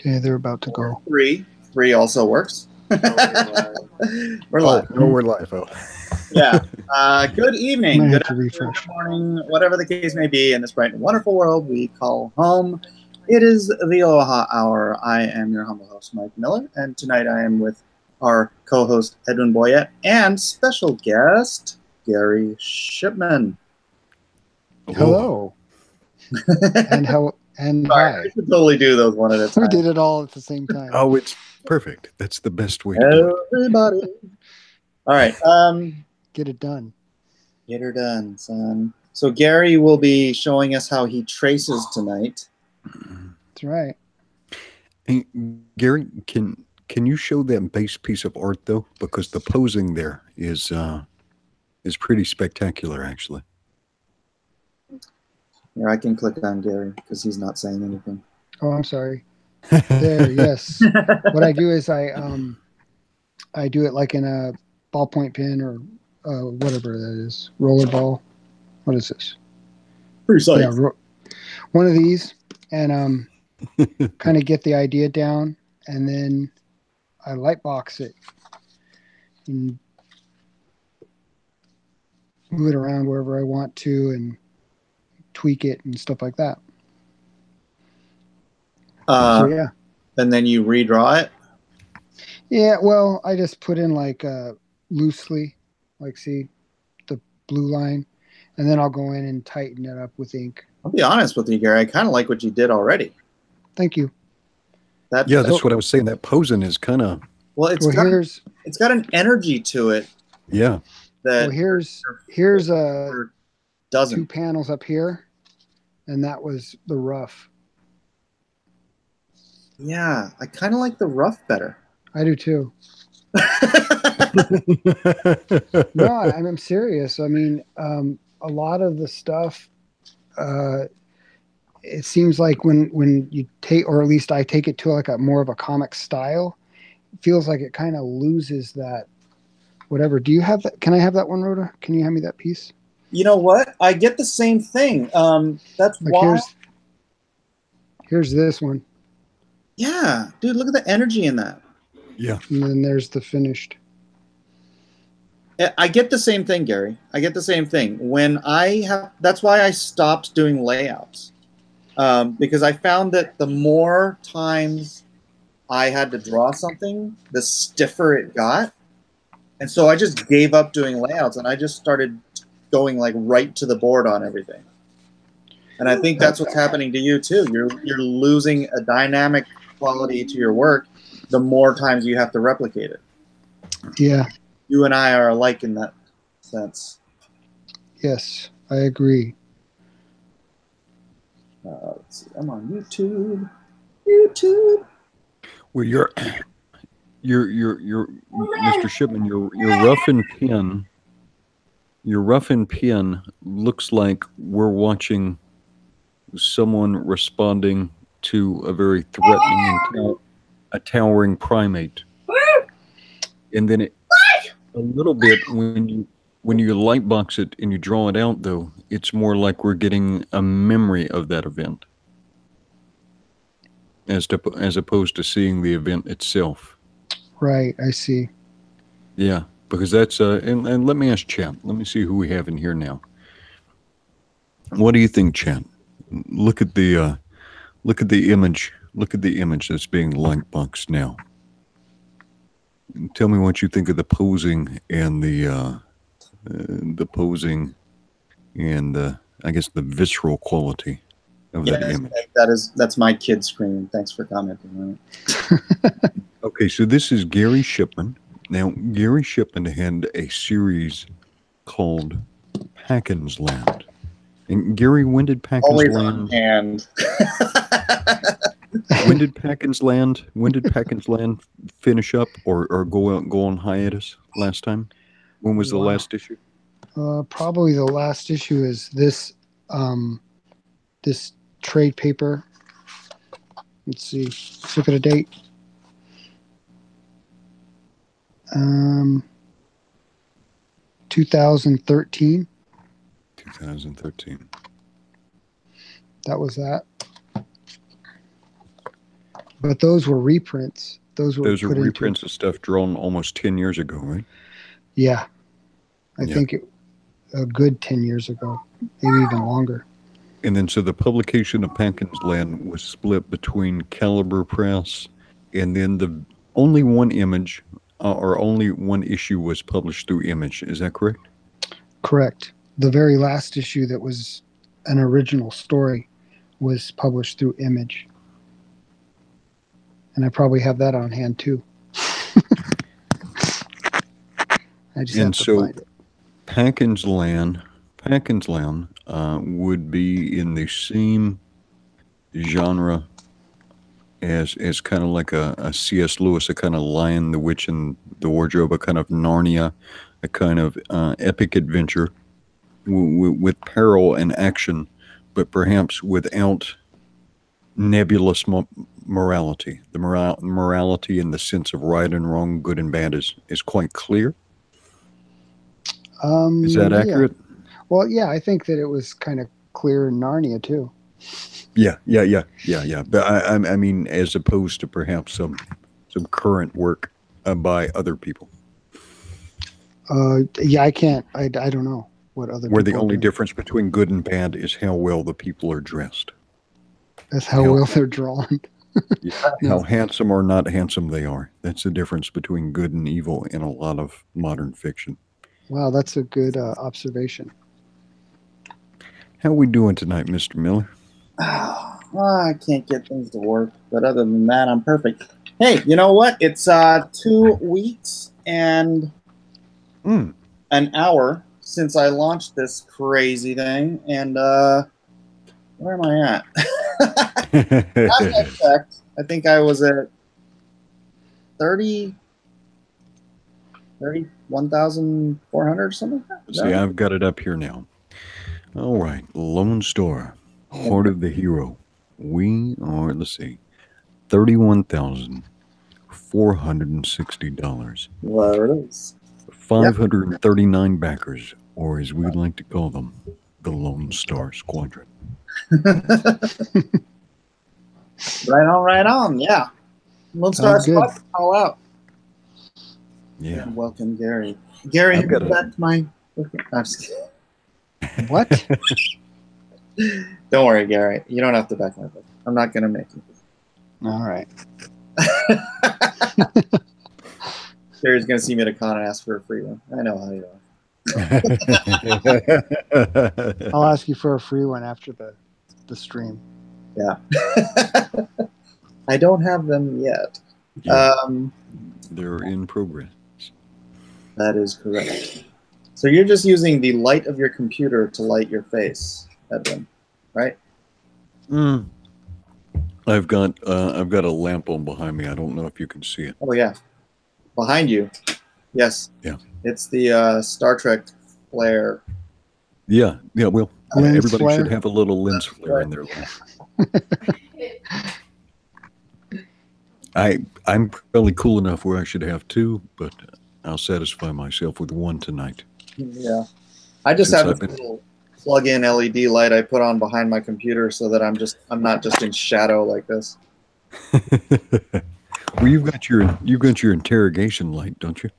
Okay, they're about to go. Three also works. We're live. No, we're live. Oh. Yeah. Good evening, good afternoon, refresh. good morning, whatever the case may be in this bright and wonderful world we call home. It is the Aloha Hour. I am your humble host, Mike Miller, and tonight I am with our co-host, Edwin Boyette, and special guest, Gary Shipman. Hello. And Sorry, hi. I should totally do those one at a time. We did it all at the same time. Oh, it's perfect. That's the best way to do it. Everybody. All right. Get it done. Get her done, son. So Gary will be showing us how he traces tonight. That's right. Hey, Gary, can you show that base piece of art though? Because the posing there is pretty spectacular, actually. Here, I can click on Gary because he's not saying anything. Oh, I'm sorry. There, yes. What I do is I do it like in a ballpoint pen or whatever that is. Roller ball. What is this? Precise. Yeah, one of these, and kind of get the idea down, and then I light box it and move it around wherever I want to and tweak it and stuff like that. So yeah. And then you redraw it? Yeah, well, I just put in like loosely, like see the blue line, and then I'll go in and tighten it up with ink. I'll be honest with you, Gary. I kind of like what you did already. Thank you. That's what I was saying. That posing is kind of... Well, it's got an energy to it. Yeah. Well, here's two panels up here, and that was the rough. Yeah, I kind of like the rough better. I do too. No, I'm serious. I mean, a lot of the stuff, it seems like when you take, or at least I take it to like a more of a comic style, it feels like it kind of loses that whatever. Do you have that? Can I have that one, Rhoda? Can you hand me that piece? You know what? I get the same thing. That's like why. Here's this one. Yeah, dude, look at the energy in that. Yeah. And then there's the finished. I get the same thing, Gary. I get the same thing. That's why I stopped doing layouts. Because I found that the more times I had to draw something, the stiffer it got. And so I just gave up doing layouts and I just started going like right to the board on everything. And I think that's what's happening to you too. You're losing a dynamic quality to your work the more times you have to replicate it. Yeah. You and I are alike in that sense. Yes, I agree. Let's see. I'm on YouTube. YouTube. Well, you're Mr. Shipman. Your rough and pen. Your rough and pen looks like we're watching someone responding to a very threatening and a towering primate. And then a little bit when you light box it and you draw it out, though, it's more like we're getting a memory of that event as opposed to seeing the event itself. Right, I see. Yeah, because that's and let me ask chat. Let me see who we have in here now. What do you think, chat? Look at the image. Look at the image that's being light boxed now. Tell me what you think of the posing and the posing and I guess the visceral quality of that image. That's my kid screaming. Thanks for commenting on it. Okay, so this is Gary Shipman. Now, Gary Shipman had a series called Packin's Land. And Gary, when did Packin's Always Land? On hand. When did Packin's Land finish up or go on hiatus last time? When was the last issue? Probably the last issue is this this trade paper. Let's see. Let's look at a date. 2013. 2013. That was that. But those were reprints. Those were Those are put into. reprints of stuff drawn almost 10 years ago, right? Yeah, I Yeah. think a good 10 years ago, maybe even longer. And then so the publication of Packens Land was split between Caliber Press, and then the only one image or only one issue was published through Image. Is that correct? Correct. The very last issue that was an original story was published through Image. And I probably have that on hand too. I just have to find it. Packens Land would be in the same genre as kind of like a C.S. Lewis, a kind of Lion, the Witch, and the Wardrobe, a kind of Narnia, a kind of epic adventure with peril and action, but perhaps without nebulous morality. The morality in the sense of right and wrong, good and bad is quite clear. Is that accurate? Well, yeah, I think that it was kind of clear in Narnia too. Yeah. But I mean, as opposed to perhaps some current work by other people. Yeah, I can't. I don't know what other. Where the only difference between good and bad is how well the people are dressed. That's how well they're drawn. Yeah, how handsome or not handsome they are. That's the difference between good and evil in a lot of modern fiction. Wow, that's a good observation. How are we doing tonight, Mr. Miller? I can't get things to work, but other than that, I'm perfect. Hey, you know what? It's 2 weeks and an hour since I launched this crazy thing, and where am I at? Last I checked, I think I was at 31,400 or something like that. See, I've got it up here now. All right, Lone Star, Heart of the Hero. We are, let's see, $31,460. There it is. 539 backers, or as we like to call them, the Lone Star Squadron. Right on, yeah. Lone Star Squadron, all out. Yeah. And welcome, Gary. Gary, have you back to my... I'm just kidding. What? Don't worry, Gary. You don't have to back my book. I'm not going to make you. All right. Gary's going to see me at a con and ask for a free one. I know how you are. I'll ask you for a free one after the stream. Yeah. I don't have them yet. Yeah. They're in progress. That is correct. So you're just using the light of your computer to light your face, Edwin, right? I've got a lamp on behind me. I don't know if you can see it. Oh yeah, behind you. Yes. Yeah. It's the Star Trek flare. Yeah. Well, everybody flare. should have a little lens flare in their life. I'm probably cool enough where I should have two, but I'll satisfy myself with one tonight. Yeah, I just have a little plug-in LED light I put on behind my computer so that I'm not just in shadow like this. Well, you've got your interrogation light, don't you?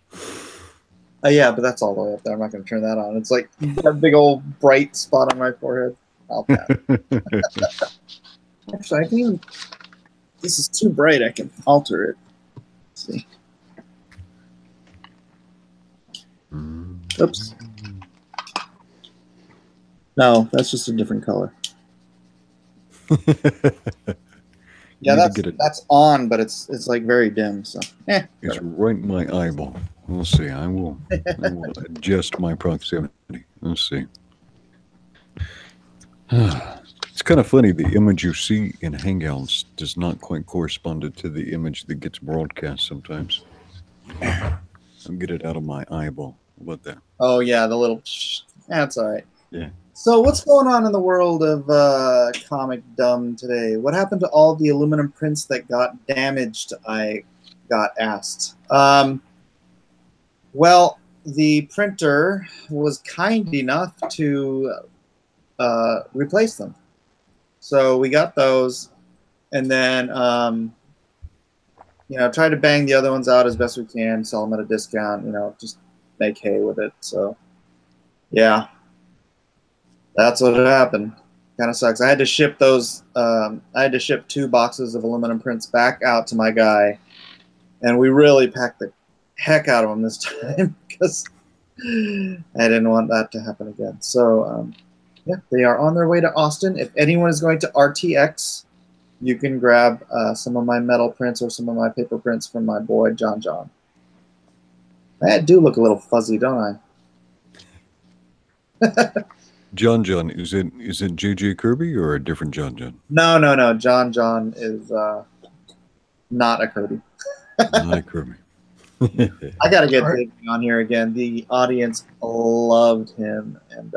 Yeah, but that's all the way up there. I'm not going to turn that on. It's like a big old bright spot on my forehead. I'll pass. Actually, I can even. This is too bright. I can alter it. Let's see. Oops. No, that's just a different color. Yeah, that's on, but it's like very dim. So it's right in my eyeball. We'll see. I will adjust my proximity. Let's see. It's kind of funny. The image you see in Hangouts does not quite correspond to the image that gets broadcast sometimes. I'll get it out of my eyeball. How about that? Oh yeah, the little. That's all right. Yeah. So what's going on in the world of comic dumb today? What happened to all the aluminum prints that got damaged? I got asked. Well, the printer was kind enough to replace them. So we got those, and then you know, try to bang the other ones out as best we can, sell them at a discount, you know, just make hay with it. So, yeah, that's what happened. Kind of sucks. I had to ship those. I had to ship 2 boxes of aluminum prints back out to my guy, and we really packed the heck out of them this time because I didn't want that to happen again. So, yeah, they are on their way to Austin. If anyone is going to RTX, you can grab some of my metal prints or some of my paper prints from my boy John. I do look a little fuzzy, don't I? John, is it JJ Kirby or a different John? No. John is not a Kirby. Not a Kirby. I got to get David on here again. The audience loved him, and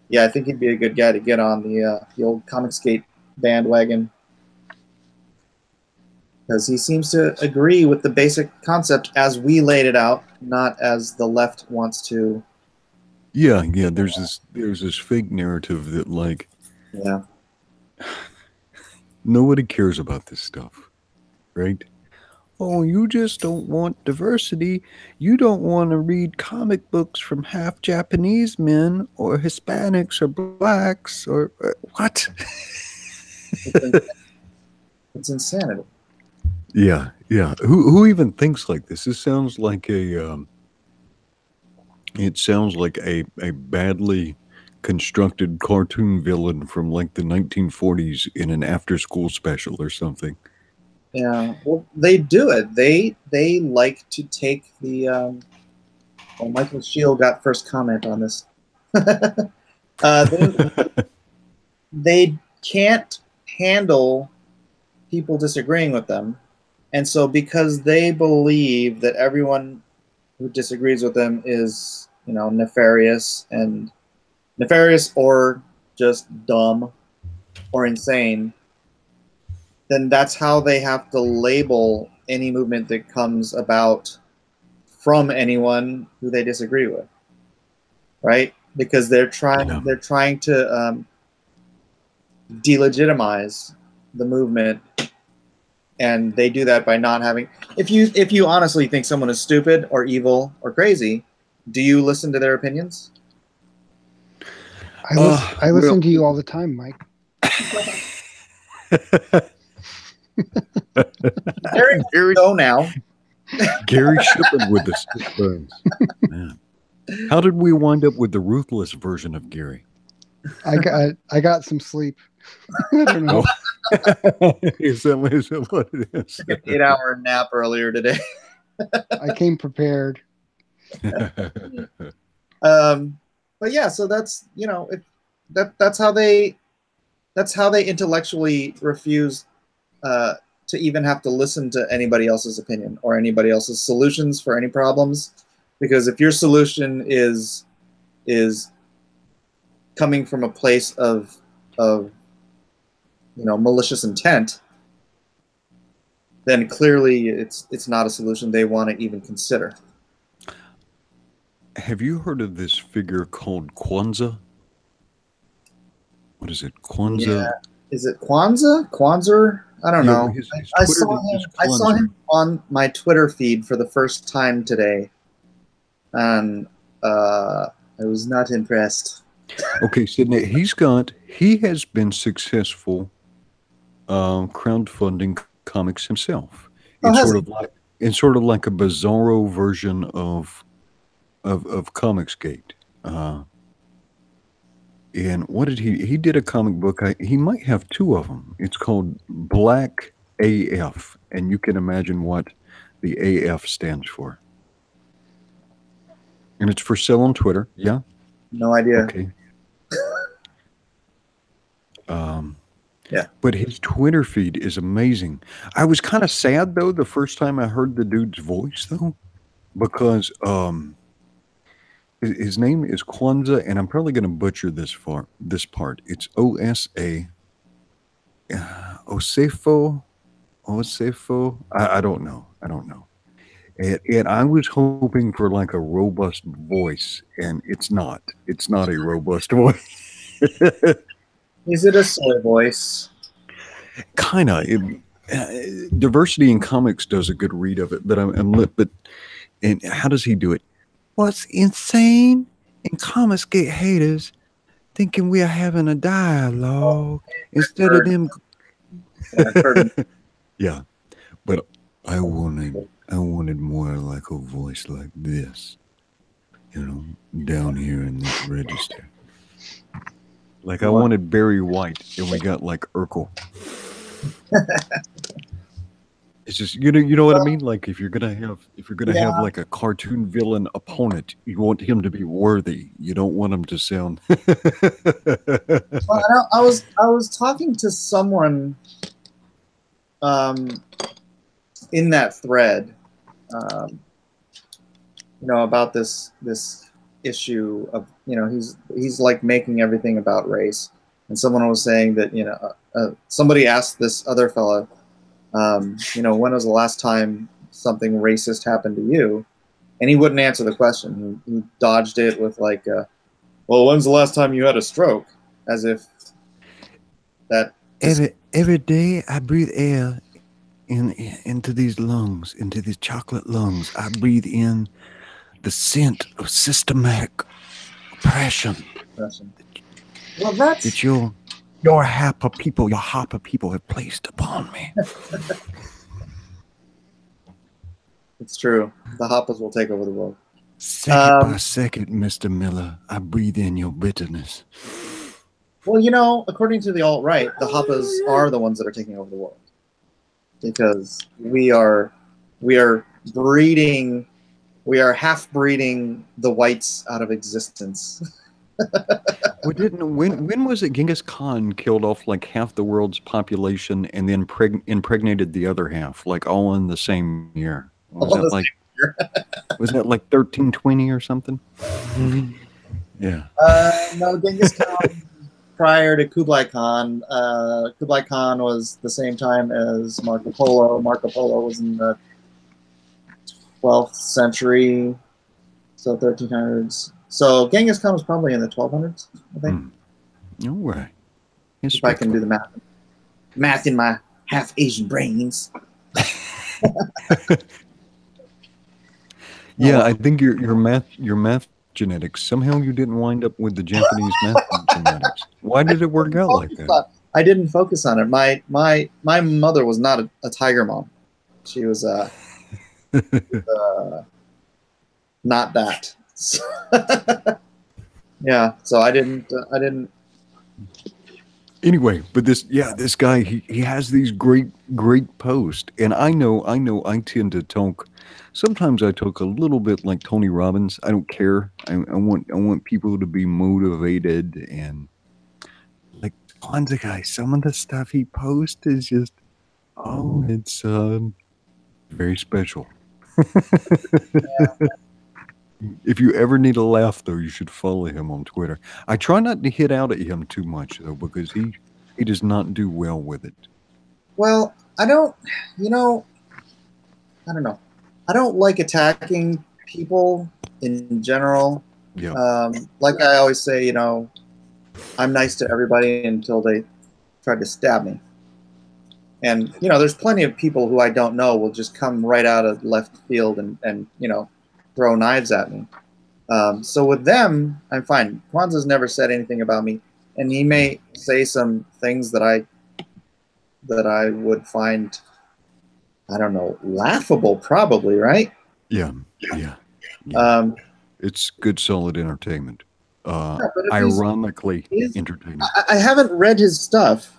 yeah, I think he'd be a good guy to get on the old Comicsgate bandwagon, because he seems to agree with the basic concept as we laid it out, not as the left wants to. Yeah. There's this fake narrative that, like, yeah, nobody cares about this stuff, right? Oh, you just don't want diversity. You don't want to read comic books from half Japanese men or Hispanics or blacks or what? It's insanity. Yeah. Who even thinks like this? This sounds like it sounds like a badly constructed cartoon villain from like the 1940s in an after-school special or something. Yeah, well, they do it. They like to take the. Well, Michael Shield got first comment on this. They can't handle people disagreeing with them, and so because they believe that everyone who disagrees with them is, you know, nefarious or just dumb or insane, then that's how they have to label any movement that comes about from anyone who they disagree with, right? Because they're trying to delegitimize the movement, and they do that by not having. If you honestly think someone is stupid or evil or crazy, do you listen to their opinions? I listen to you all the time, Mike. Gary, go now. Gary Shippen with the stick burns. Man. How did we wind up with the ruthless version of Gary? I got some sleep. I don't know. Is that what it is? Took an 8-hour nap earlier today. I came prepared. But yeah, so that's, you know, that's how they intellectually refuse to even have to listen to anybody else's opinion or anybody else's solutions for any problems, because if your solution is coming from a place of you know, malicious intent, then clearly it's not a solution they want to even consider. Have you heard of this figure called Kwanzaa? What is it? Kwanzaa? Yeah. Is it Kwanzaa? I don't know. His I saw him on my Twitter feed for the first time today, and I was not impressed. Okay, Sydney, he has been successful crowdfunding comics himself. It's sort of like a bizarro version of Comicsgate. And what did he did a comic book. He might have 2 of them. It's called Black AF, and you can imagine what the AF stands for. And it's for sale on Twitter. Yeah. No idea. Okay. Yeah. But his Twitter feed is amazing. I was kind of sad though the first time I heard the dude's voice though, because his name is Kwanzaa, and I'm probably going to butcher this part. It's Osefo. I don't know. And I was hoping for like a robust voice, and it's not. It's not a robust voice. Is it a soy voice? Kinda. Diversity in Comics does a good read of it, but and how does he do it? What's insane in comics get haters thinking we are having a dialogue instead of them. Yeah, but I wanted more like a voice like this, you know, down here in this register. Like I wanted Barry White, and we got like Urkel. It's just you know what I mean. Like if you're gonna have like a cartoon villain opponent, you want him to be worthy. You don't want him to sound. Well, I was talking to someone, in that thread, about this issue of he's like making everything about race, and someone was saying that somebody asked this other fella. When was the last time something racist happened to you? And he wouldn't answer the question. He dodged it with like, well, when's the last time you had a stroke? As if that... Every day I breathe air into these lungs, into these chocolate lungs. I breathe in the scent of systematic oppression. Well, that's... That your Hapa people have placed upon me. It's true. The Happas will take over the world. Second by second, Mr. Miller, I breathe in your bitterness. Well, according to the alt-right, the Happas are the ones that are taking over the world. Because we are half-breeding the whites out of existence. When was it Genghis Khan killed off like half the world's population and then impregnated the other half, like all in the same year? Was that like 1320 or something? Yeah. No, Genghis Khan prior to Kublai Khan. Kublai Khan was the same time as Marco Polo. Marco Polo was in the 12th century, so 1300s. So Genghis Khan was probably in the 1200s, I think. All right. If I can do the math. Math in my half Asian brains. Yeah, I think your math genetics, somehow you didn't wind up with the Japanese math genetics. Why did it work out like that? I didn't focus on it. My mother was not a tiger mom. She was not that. Yeah, so I didn't. Anyway, but this guy, he has these great posts, and I know I tend to talk. Sometimes I talk a little bit like Tony Robbins. I don't care. I want people to be motivated, and like Kwanzaa guy, some of the stuff he posts is just, it's very special. Yeah. If you ever need a laugh, though, you should follow him on Twitter. I try not to hit out at him too much, though, because he does not do well with it. Well, I don't know. I don't like attacking people in general. Yeah. Like I always say, I'm nice to everybody until they try to stab me. And, there's plenty of people who I don't know will just come right out of left field and throw knives at me. So with them, I'm fine. Kwanzaa's never said anything about me, and he may say some things that I would find, I don't know, laughable, probably, right? Yeah. It's good, solid entertainment. Ironically entertaining. I haven't read his stuff.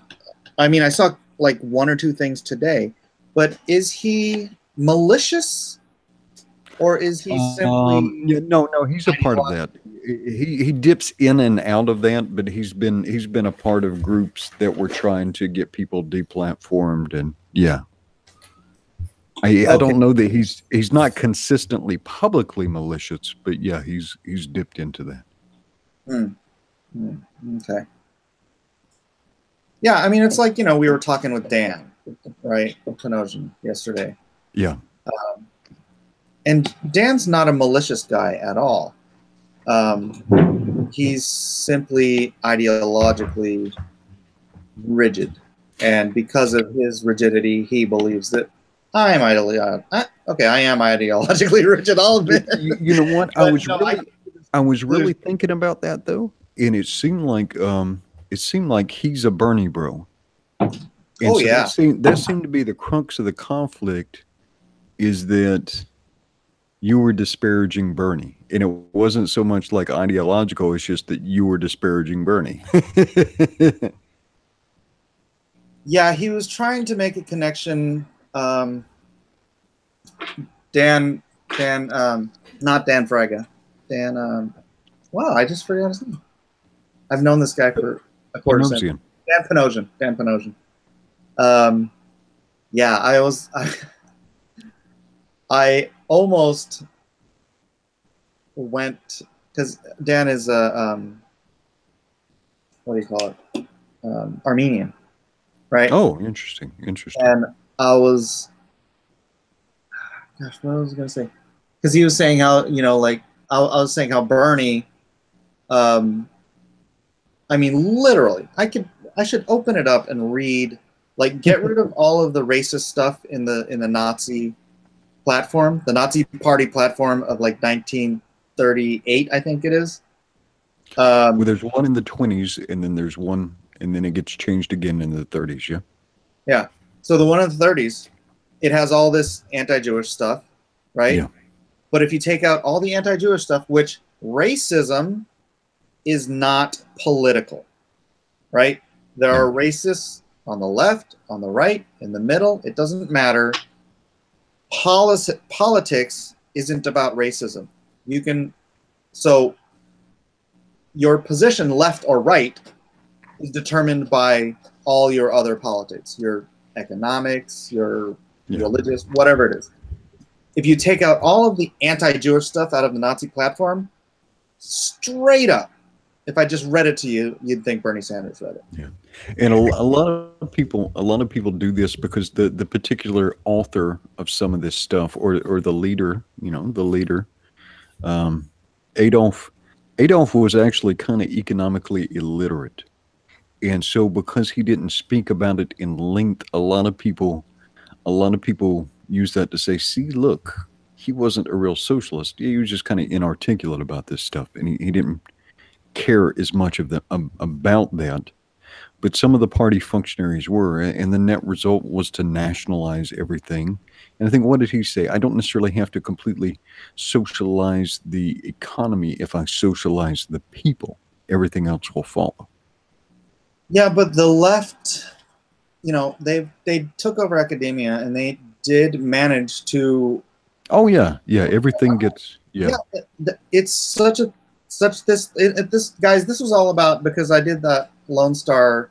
I mean, I saw like one or two things today, but is he malicious? Or is he simply... No, he's a part of that. He dips in and out of that, but he's been a part of groups that were trying to get people deplatformed, and I don't know that he's not consistently publicly malicious, but yeah, he's dipped into that. Okay. Yeah, I mean, it's like, we were talking with Dan, right, Panosian yesterday. Yeah. And Dan's not a malicious guy at all. He's simply ideologically rigid. And because of his rigidity, he believes that I am ideologically rigid. I'll admit. You know what? But no, I was really thinking about that though, and it seemed like he's a Bernie bro. And Oh, so yeah. that seemed to be the crux of the conflict, is that you were disparaging Bernie. And it wasn't so much like ideological, it's just that you were disparaging Bernie. Yeah, he was trying to make a connection. Dan, not Dan Fraga. Dan, wow, I just forgot his name. I've known this guy for a quarter century. Dan Panosian. Dan Panosian. Yeah, I almost went, because Dan is a what do you call it? Armenian, right? Oh, interesting. And I was, gosh, what was I going to say? Because he was saying how, like, I was saying how Bernie, I mean, literally, I should open it up and read, like, get rid of all of the racist stuff in the Nazi platform, the Nazi Party platform of like 1938, I think it is. Well, there's one in the 20s, and then there's one, and then it gets changed again in the 30s. Yeah. Yeah. So the one in the 30s, it has all this anti-Jewish stuff, right? Yeah. But if you take out all the anti-Jewish stuff, which racism is not political, right? There are racists on the left, on the right, in the middle. It doesn't matter. Politics isn't about racism. So your position, left or right, is determined by all your other politics, your economics, your religious, whatever it is. If you take out all of the anti-Jewish stuff out of the Nazi platform, straight up, if I just read it to you, you'd think Bernie Sanders read it. Yeah, and a lot of people do this because the particular author of some of this stuff, or the leader, Adolf was actually kind of economically illiterate, and so because he didn't speak about it in length, a lot of people use that to say, see, look, he wasn't a real socialist. He was just kind of inarticulate about this stuff, and he didn't care as much about that. But some of the party functionaries were, and the net result was to nationalize everything. And I think, what did he say? I don't necessarily have to completely socialize the economy. If I socialize the people, everything else will follow. Yeah, but the left, they took over academia, and they did manage to. Oh yeah, everything gets it's guys. This was all about, because I did that Lone Star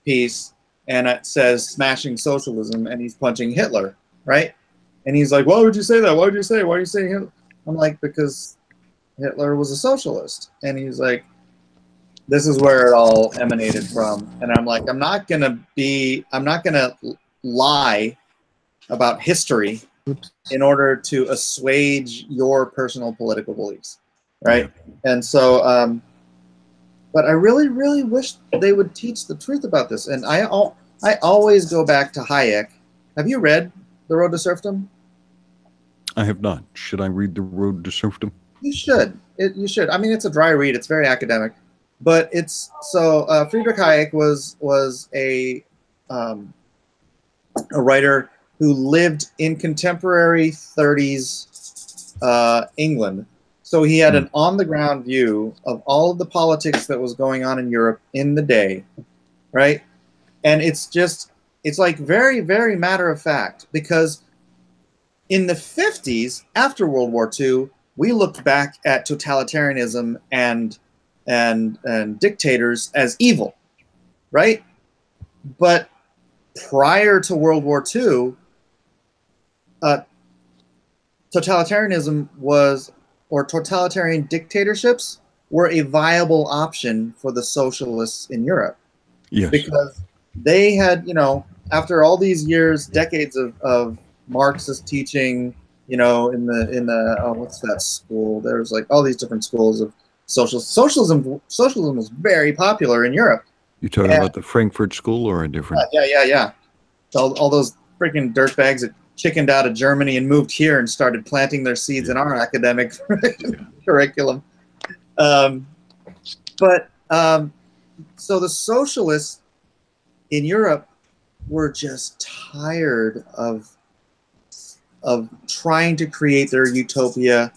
piece, and it says smashing socialism, and he's punching Hitler, right? And he's like, why would you say that? Why are you saying Hitler? I'm like, because Hitler was a socialist. And he's like, this is where it all emanated from. And I'm like, I'm not gonna lie about history in order to assuage your personal political beliefs, right? Yeah. And so but I really, really wish they would teach the truth about this. And I always go back to Hayek. Have you read The Road to Serfdom? I have not. Should I read The Road to Serfdom? You should. You should. I mean, it's a dry read. It's very academic. But it's so Friedrich Hayek was a writer who lived in contemporary 30s England. So he had an on-the-ground view of all of the politics that was going on in Europe in the day, right? And it's like very, very matter of fact, because in the 50s, after World War II, we looked back at totalitarianism and dictators as evil, right? But prior to World War II, totalitarianism or totalitarian dictatorships were a viable option for the socialists in Europe. Yes. Because they had, after all these years, decades of Marxist teaching, in the what's that school? There's like all these different schools of socialism. Socialism was very popular in Europe, You talking Yeah. about the Frankfurt School or a different? Yeah. All those freaking dirtbags that chickened out of Germany and moved here and started planting their seeds in our academic curriculum. So the socialists in Europe were just tired of trying to create their utopia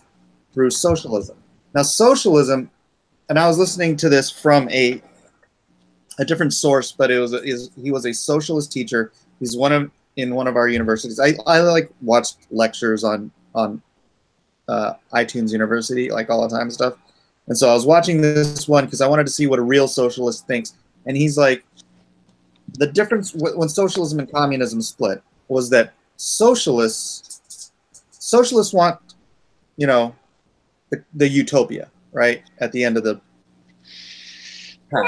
through socialism. Now, socialism, and I was listening to this from a different source, but he was a socialist teacher. He's in one of our universities. I like watched lectures on iTunes University like all the time and stuff. And so I was watching this one because I wanted to see what a real socialist thinks. And he's like, the difference when socialism and communism split was that socialists want, the utopia, right, at the end of the path.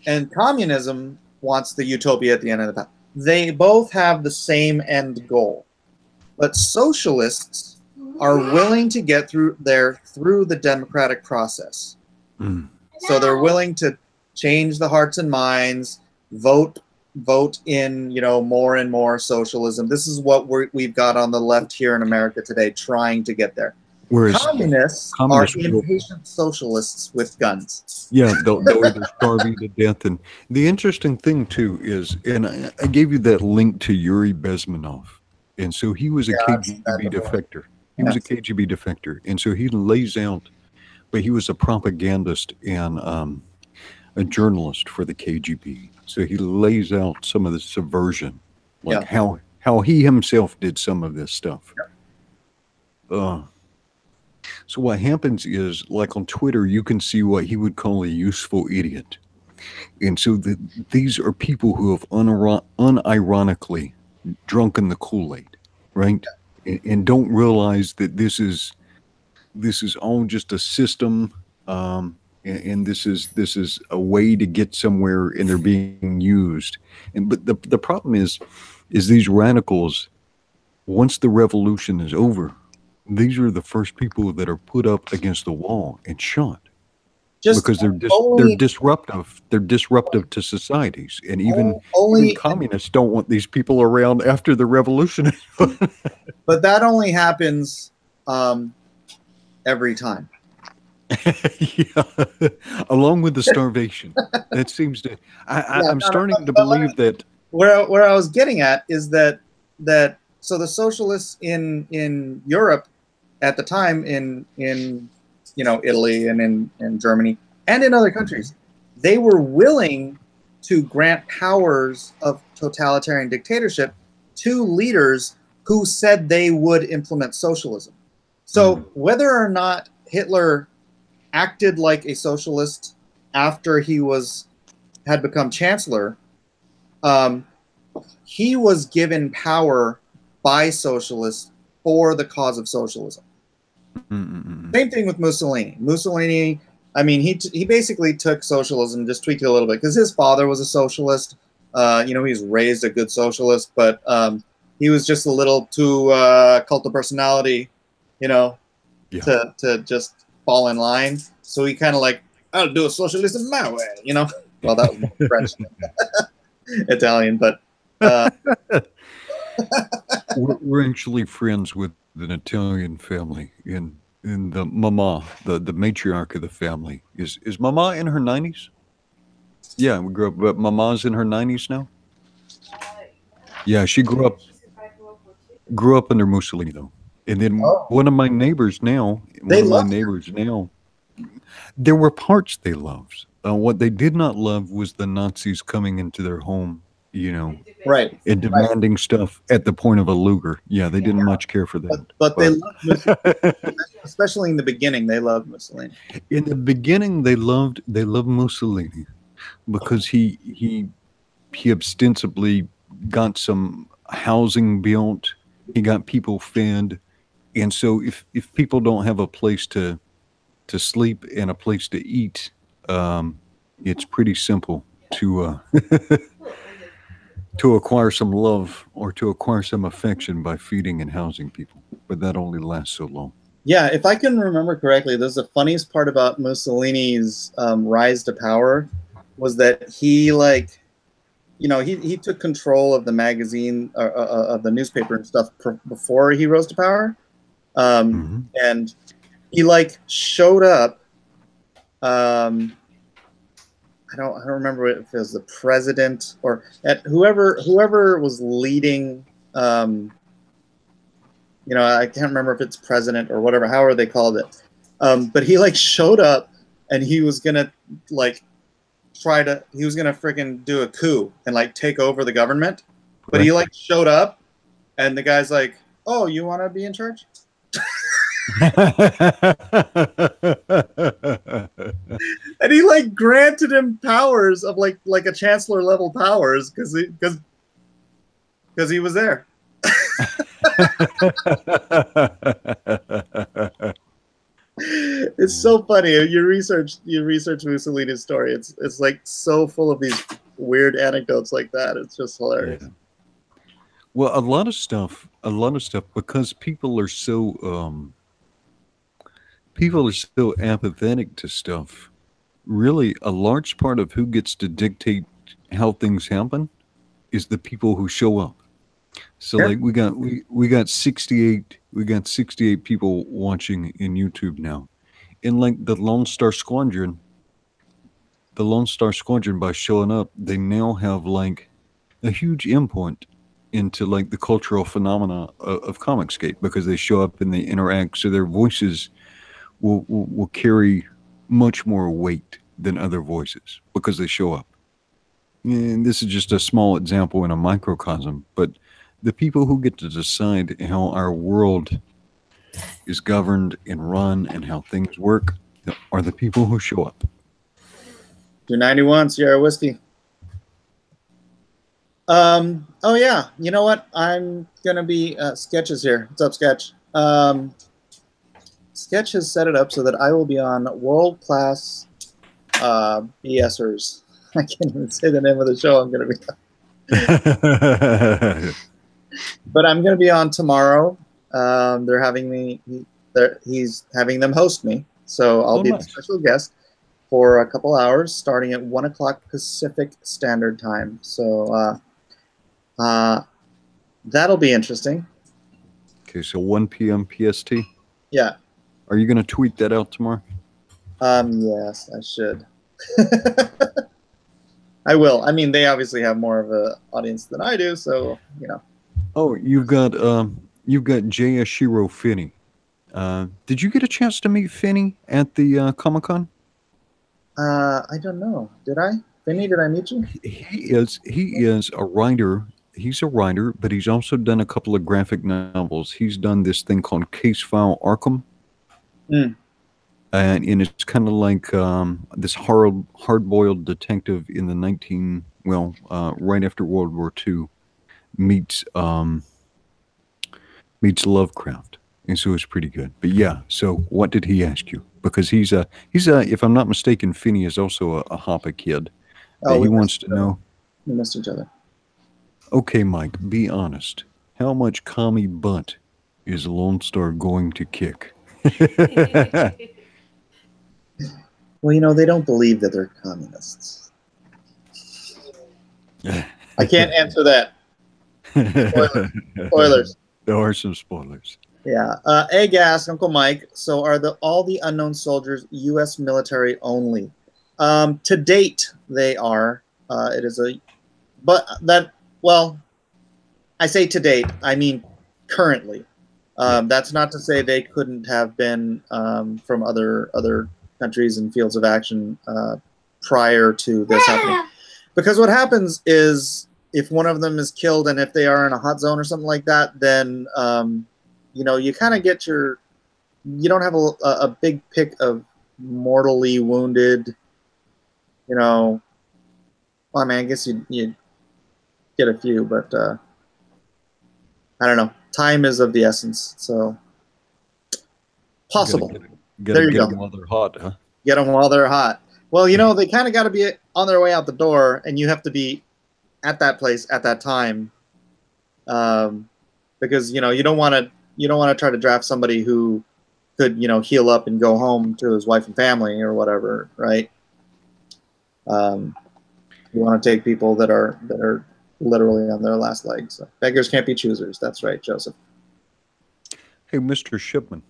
And communism wants the utopia at the end of the path. They both have the same end goal. But socialists are willing to get through the democratic process. Mm. So they're willing to change the hearts and minds, vote in, more and more socialism. This is what we've got on the left here in America today, trying to get there. Whereas communists are impatient socialists with guns. Yeah, they'll either starve you to death. And the interesting thing, too, is, and I gave you that link to Yuri Bezmenov. And so he was a KGB defector. He was a KGB defector. And so he lays out, but he was a propagandist and a journalist for the KGB. So he lays out some of the subversion, like how he himself did some of this stuff. So what happens is, like on Twitter, you can see what he would call a useful idiot. And so these are people who have unironically drunken the Kool-Aid, right? And don't realize that this is all just a system, and this is a way to get somewhere, and they're being used. But the problem is these radicals, once the revolution is over, these are the first people that are put up against the wall and shot. Because they're disruptive. They're disruptive to societies, and even communists don't want these people around after the revolution. But that only happens every time. Yeah, along with the starvation. That seems to. I'm starting to believe that. Where I was getting at is that so the socialists in Europe at the time in Italy and in Germany and in other countries, they were willing to grant powers of totalitarian dictatorship to leaders who said they would implement socialism. So whether or not Hitler acted like a socialist after he had become chancellor, he was given power by socialists for the cause of socialism. Same thing with Mussolini. Mussolini, I mean, he basically took socialism, just tweaked it a little bit, because his father was a socialist. He was raised a good socialist, but he was just a little too cult of personality, to just fall in line. So he kind of like, I'll do a socialism my way, Well, that was more French, Italian, but we're actually friends with an Italian family in the mama, the matriarch of the family. Is Mama in her 90s? Yeah, we grew up, but Mama's in her 90s now. Yeah, she grew up under Mussolini though. And then one of my neighbors now, there were parts they loved. What they did not love was the Nazis coming into their home, right, and demanding stuff at the point of a Luger. Yeah, they didn't much care for that. But they loved Mussolini. Especially in the beginning, they loved Mussolini. In the beginning, they loved Mussolini because he ostensibly got some housing built. He got people fed. And so if people don't have a place to sleep and a place to eat, it's pretty simple to to acquire some love or to acquire some affection by feeding and housing people. But that only lasts so long. Yeah, if I can remember correctly, this is the funniest part about Mussolini's rise to power was that he like, you know, he took control of the magazine of the newspaper and stuff before he rose to power, and he like showed up. I don't remember if it was the president or at whoever was leading. You know, I can't remember if it's president or whatever, however they called it. But he like showed up and he was gonna like he was gonna freaking do a coup and like take over the government. But he like showed up and the guy's like, "Oh, you want to be in charge?" And he like granted him powers of like a chancellor level powers because he was there. It's so funny. You research Mussolini's story. It's like so full of these weird anecdotes like that. It's just hilarious. Yeah. Well, a lot of stuff, because people are so apathetic to stuff. Really, a large part of who gets to dictate how things happen is the people who show up. So Yeah. like we got 68 people watching in YouTube now. And like the Lone Star Squadron, by showing up, they now have like a huge input into like the cultural phenomena of Comicscape because they show up and they interact, so their voices will carry much more weight than other voices because they show up. And this is just a small example in a microcosm, but the people who get to decide how our world is governed and run and how things work are the people who show up. 291 Sierra Whiskey. Oh yeah, you know what? I'm gonna be Sketches here. What's up, Sketch? Sketch has set it up so that I will be on world class BSers. I can't even say the name of the show I'm gonna be on. But I'm gonna be on tomorrow. They're having me. He's having them host me, so I'll be the special guest for a couple hours, starting at 1 o'clock Pacific Standard Time. So that'll be interesting. Okay, so 1 p.m. PST. Yeah. Are you going to tweet that out tomorrow? Yes, I should. I will. I mean, they obviously have more of an audience than I do, so you know. Oh, you've got Jayashiro Finney. Did you get a chance to meet Finney at the Comic-Con? I don't know. Did I? Finney, did I meet you? He is a writer. He's a writer, but he's also done a couple of graphic novels. He's done this thing called Case File Arkham. And it's kind of like this hard-boiled detective in the right after World War II meets Lovecraft, and so it's pretty good. But yeah, so what did he ask you? Because he's a if I'm not mistaken, Finney is also a Hoppa kid. He wants to know. We missed each other. Okay, Mike, be honest. How much commie butt is Lone Star going to kick? Well, you know, they don't believe that they're communists. I can't answer that. Spoilers. There are some spoilers. Yeah. Egg asks, Uncle Mike, so are all the unknown soldiers U.S. military only? To date, they are. It is I say to date, I mean currently. That's not to say they couldn't have been from other countries and fields of action prior to this happening. Because what happens is if one of them is killed and if they are in a hot zone or something like that, then you know, you kind of get you don't have a big pick of mortally wounded, you know. Well, I mean, I guess you get a few, but I don't know. Time is of the essence, so possible. There you go. Get them while they're hot, huh? Get them while they're hot. Well, you know, they kind of got to be on their way out the door, and you have to be at that place at that time, because you know you don't want to try to draft somebody who, could, you know, heal up and go home to his wife and family or whatever, right? You want to take people that are literally on their last legs. So beggars can't be choosers. That's right, Joseph. Hey, Mr. Shipman.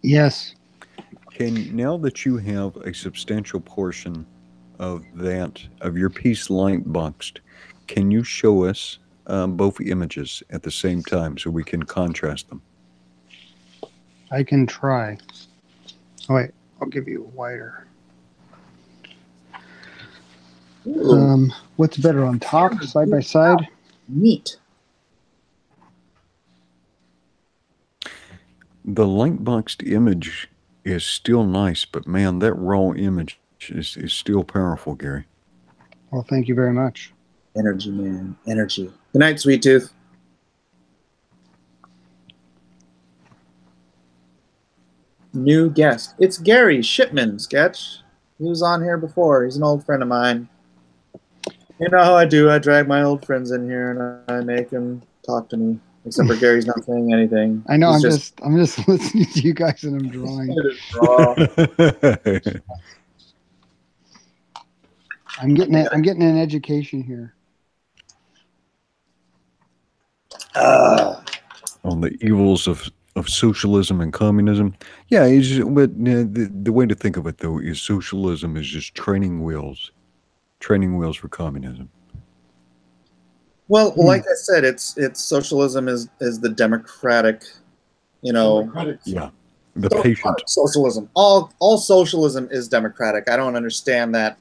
Yes. Now that you have a substantial portion of your piece light boxed, can you show us both images at the same time so we can contrast them? I can try. Oh, wait, I'll give you a wider. What's better, on top, side by side? Neat. The light boxed image is still nice, but man, that raw image is still powerful, Gary. Well, thank you very much. Energy, man. Energy. Good night, Sweet Tooth. New guest. It's Gary Shipman sketch. He was on here before. He's an old friend of mine. You know how I do. I drag my old friends in here and I make them talk to me. Except for Gary's not saying anything. I know. I'm just listening to you guys and I'm drawing. I'm getting an education here. On the evils of socialism and communism. Yeah, but the way to think of it, though, is socialism is just training wheels for communism. Well, like I said, it's socialism is the democratic, you know. Yeah, the patient socialism. All socialism is democratic. I don't understand that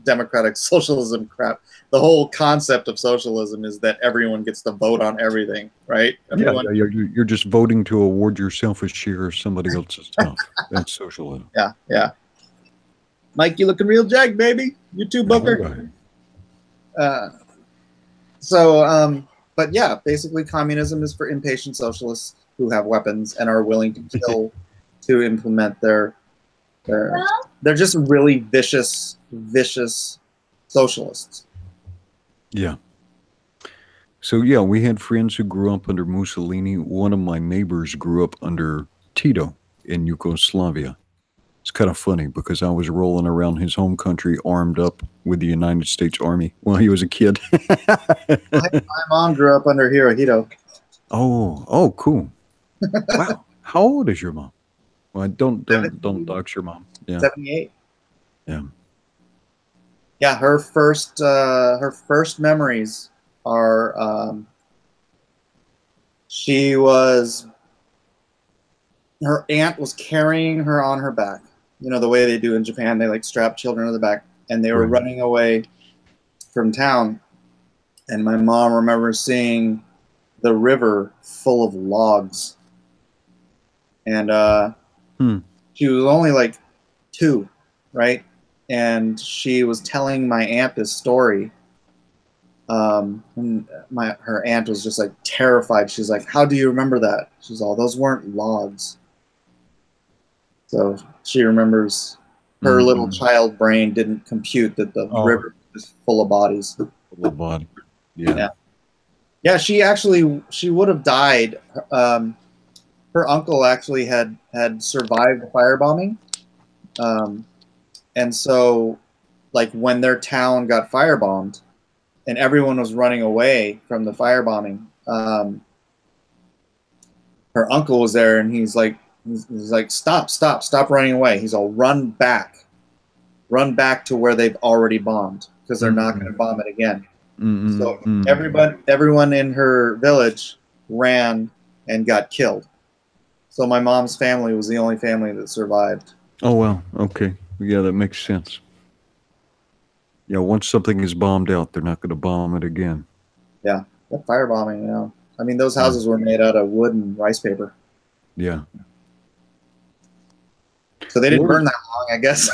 democratic socialism crap. The whole concept of socialism is that everyone gets to vote on everything, right? Everyone, yeah, you're just voting to award yourself a share of somebody else's stuff. That's socialism. Yeah, yeah. Mike, you looking real jacked, baby. You too, Booker. But yeah, basically communism is for impatient socialists who have weapons and are willing to kill to implement their they're just really vicious socialists. Yeah. So yeah, we had friends who grew up under Mussolini. One of my neighbors grew up under Tito in Yugoslavia. It's kind of funny because I was rolling around his home country armed up with the United States Army while he was a kid. My mom grew up under Hirohito. Oh, cool. Wow. How old is your mom? Well, don't dox your mom. Yeah. 78. Yeah. Yeah, her first memories are her aunt was carrying her on her back. You know, the way they do in Japan, they like strap children on the back, and they were running away from town. And my mom remembers seeing the river full of logs. And she was only like 2, right? And she was telling my aunt this story. And her aunt was just like terrified. She's like, "How do you remember that?" She's all, "Those weren't logs." So she remembers her little child brain didn't compute that the river was full of bodies. Full of body. Yeah. Yeah, she would have died. Her uncle actually had survived the firebombing. And so, like, when their town got firebombed and everyone was running away from the firebombing, her uncle was there and he's like, stop running away. He's all, run back to where they've already bombed because they're not going to bomb it again. So everyone in her village ran and got killed. So my mom's family was the only family that survived. Oh, well, okay. Yeah, that makes sense. Yeah, once something is bombed out, they're not going to bomb it again. Yeah, that firebombing, you know. I mean, those houses were made out of wood and rice paper. Yeah. So they didn't burn that long, I guess.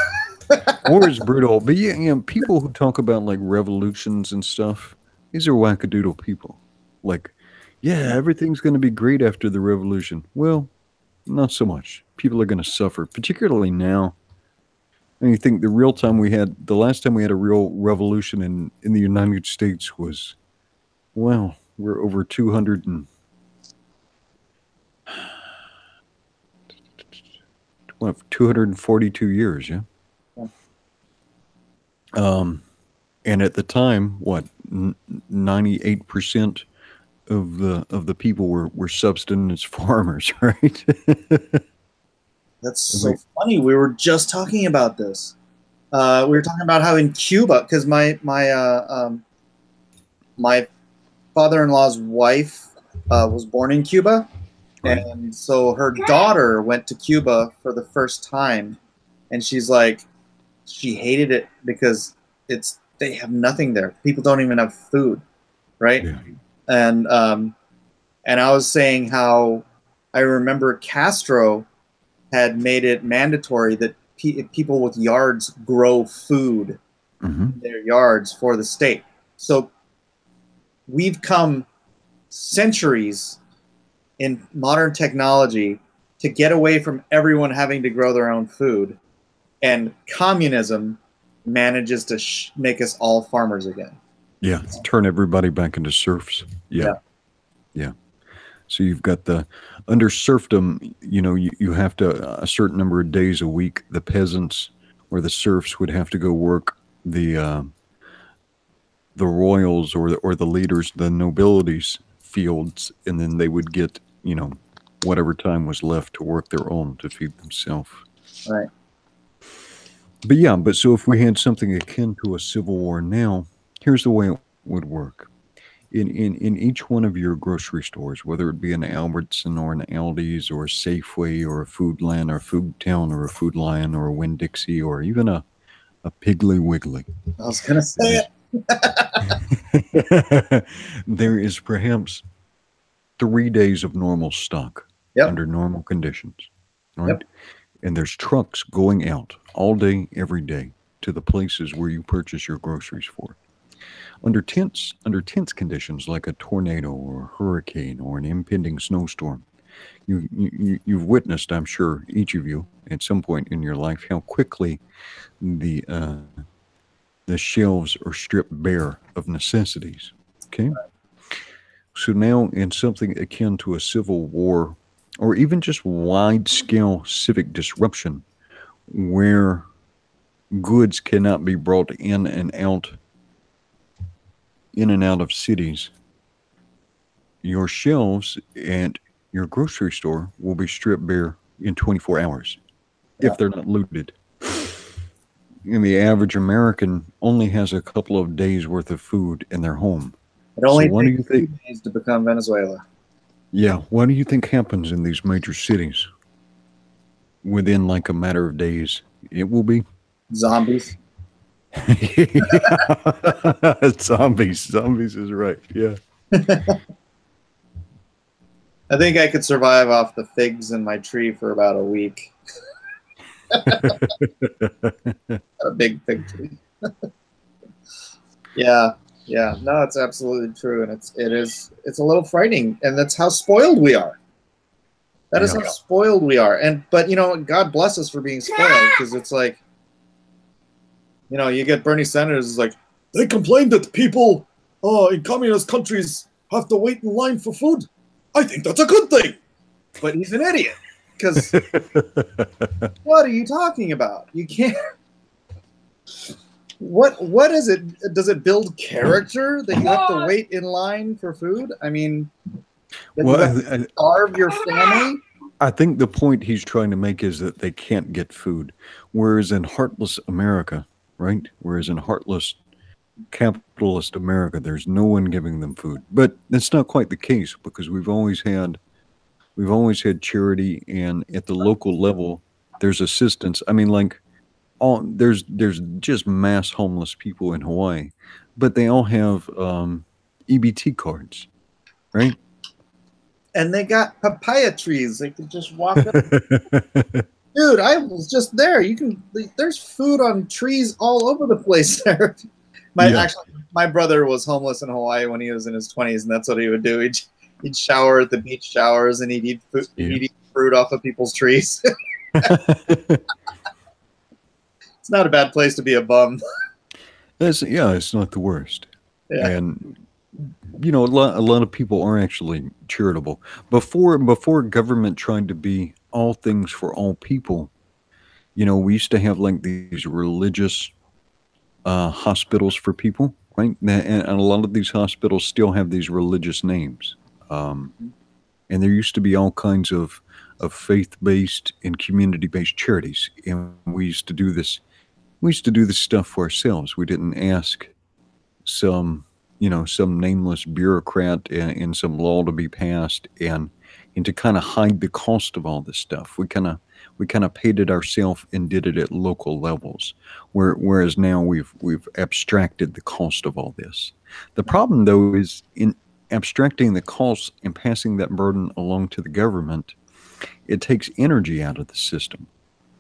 War is brutal. But yeah, you know, people who talk about like revolutions and stuff, these are wackadoodle people. Like, yeah, everything's going to be great after the revolution. Well, not so much. People are going to suffer, particularly now. And you think the last time we had a real revolution in the United States was, well, we're over 200 and what, 242 years, yeah. And at the time, what, 98% of the people were subsistence farmers, right? That's so funny. We were just talking about this. We were talking about how in Cuba, because my father-in-law's wife was born in Cuba, Right. and so her daughter went to Cuba for the first time, and she's like, she hated it because they have nothing there. People don't even have food, right? Yeah. And I was saying how I remember Castro had made it mandatory that people with yards grow food in their yards for the state. So we've come centuries in modern technology to get away from everyone having to grow their own food, and communism manages to make us all farmers again. Yeah, turn everybody back into serfs. Yeah. So you've got under serfdom, you have to, a certain number of days a week, the peasants or the serfs would have to go work the royals or the leaders, the nobility's fields, and then they would get, whatever time was left to work their own to feed themselves. Right. But so if we had something akin to a civil war now, here's the way it would work. In each one of your grocery stores, whether it be an Albertson or an Aldi's or a Safeway or a Foodland or a Food Town or a Food Lion or a Winn-Dixie or even a Piggly Wiggly. I was going to say it. There is perhaps 3 days of normal stock under normal conditions. Right? Yep. And there's trucks going out all day, every day to the places where you purchase your groceries for. Under tense conditions like a tornado or a hurricane or an impending snowstorm, you've witnessed, I'm sure, each of you at some point in your life, how quickly the shelves are stripped bare of necessities. Okay, so now in something akin to a civil war, or even just wide-scale civic disruption, where goods cannot be brought in and out of cities, your shelves at your grocery store will be stripped bare in 24 hours if they're not looted. And the average American only has a couple of days worth of food in their home. It only takes 2 days to become Venezuela. Yeah, what do you think happens in these major cities within like a matter of days? It will be zombies. Zombies is right. Yeah. I think I could survive off the figs in my tree for about a week. A big fig tree. Yeah. No, it's absolutely true, and it's a little frightening, and that's how spoiled we are. That is how spoiled we are, but God bless us for being spoiled, because it's like, you get Bernie Sanders is like, they complain that people in communist countries have to wait in line for food. I think that's a good thing. But he's an idiot. Because what are you talking about? You can't. What is it? Does it build character that you have to wait in line for food? I mean, starve your family? I think the point he's trying to make is that they can't get food. Whereas in heartless America, right? Whereas in heartless capitalist America, there's no one giving them food. But that's not quite the case, because we've always had charity, and at the local level, there's assistance. I mean, like, there's just mass homeless people in Hawaii, but they all have EBT cards, right? And they got papaya trees. They could just walk up. Dude, I was just there. There's food on trees all over the place there. My brother was homeless in Hawaii when he was in his 20s, and that's what he would do. He'd shower at the beach showers, and he'd eat fruit off of people's trees. It's not a bad place to be a bum. It's not the worst. Yeah. And a lot of people are actually charitable. Before government tried to be all things for all people, We used to have like these religious hospitals for people, right? And a lot of these hospitals still have these religious names. And there used to be all kinds of faith-based and community-based charities, and we used to do this. We used to do this stuff for ourselves. We didn't ask some nameless bureaucrat and some law to be passed, and to kind of hide the cost of all this stuff. We kind of paid it ourselves and did it at local levels. Whereas now we've abstracted the cost of all this. The problem, though, is in abstracting the costs and passing that burden along to the government, it takes energy out of the system.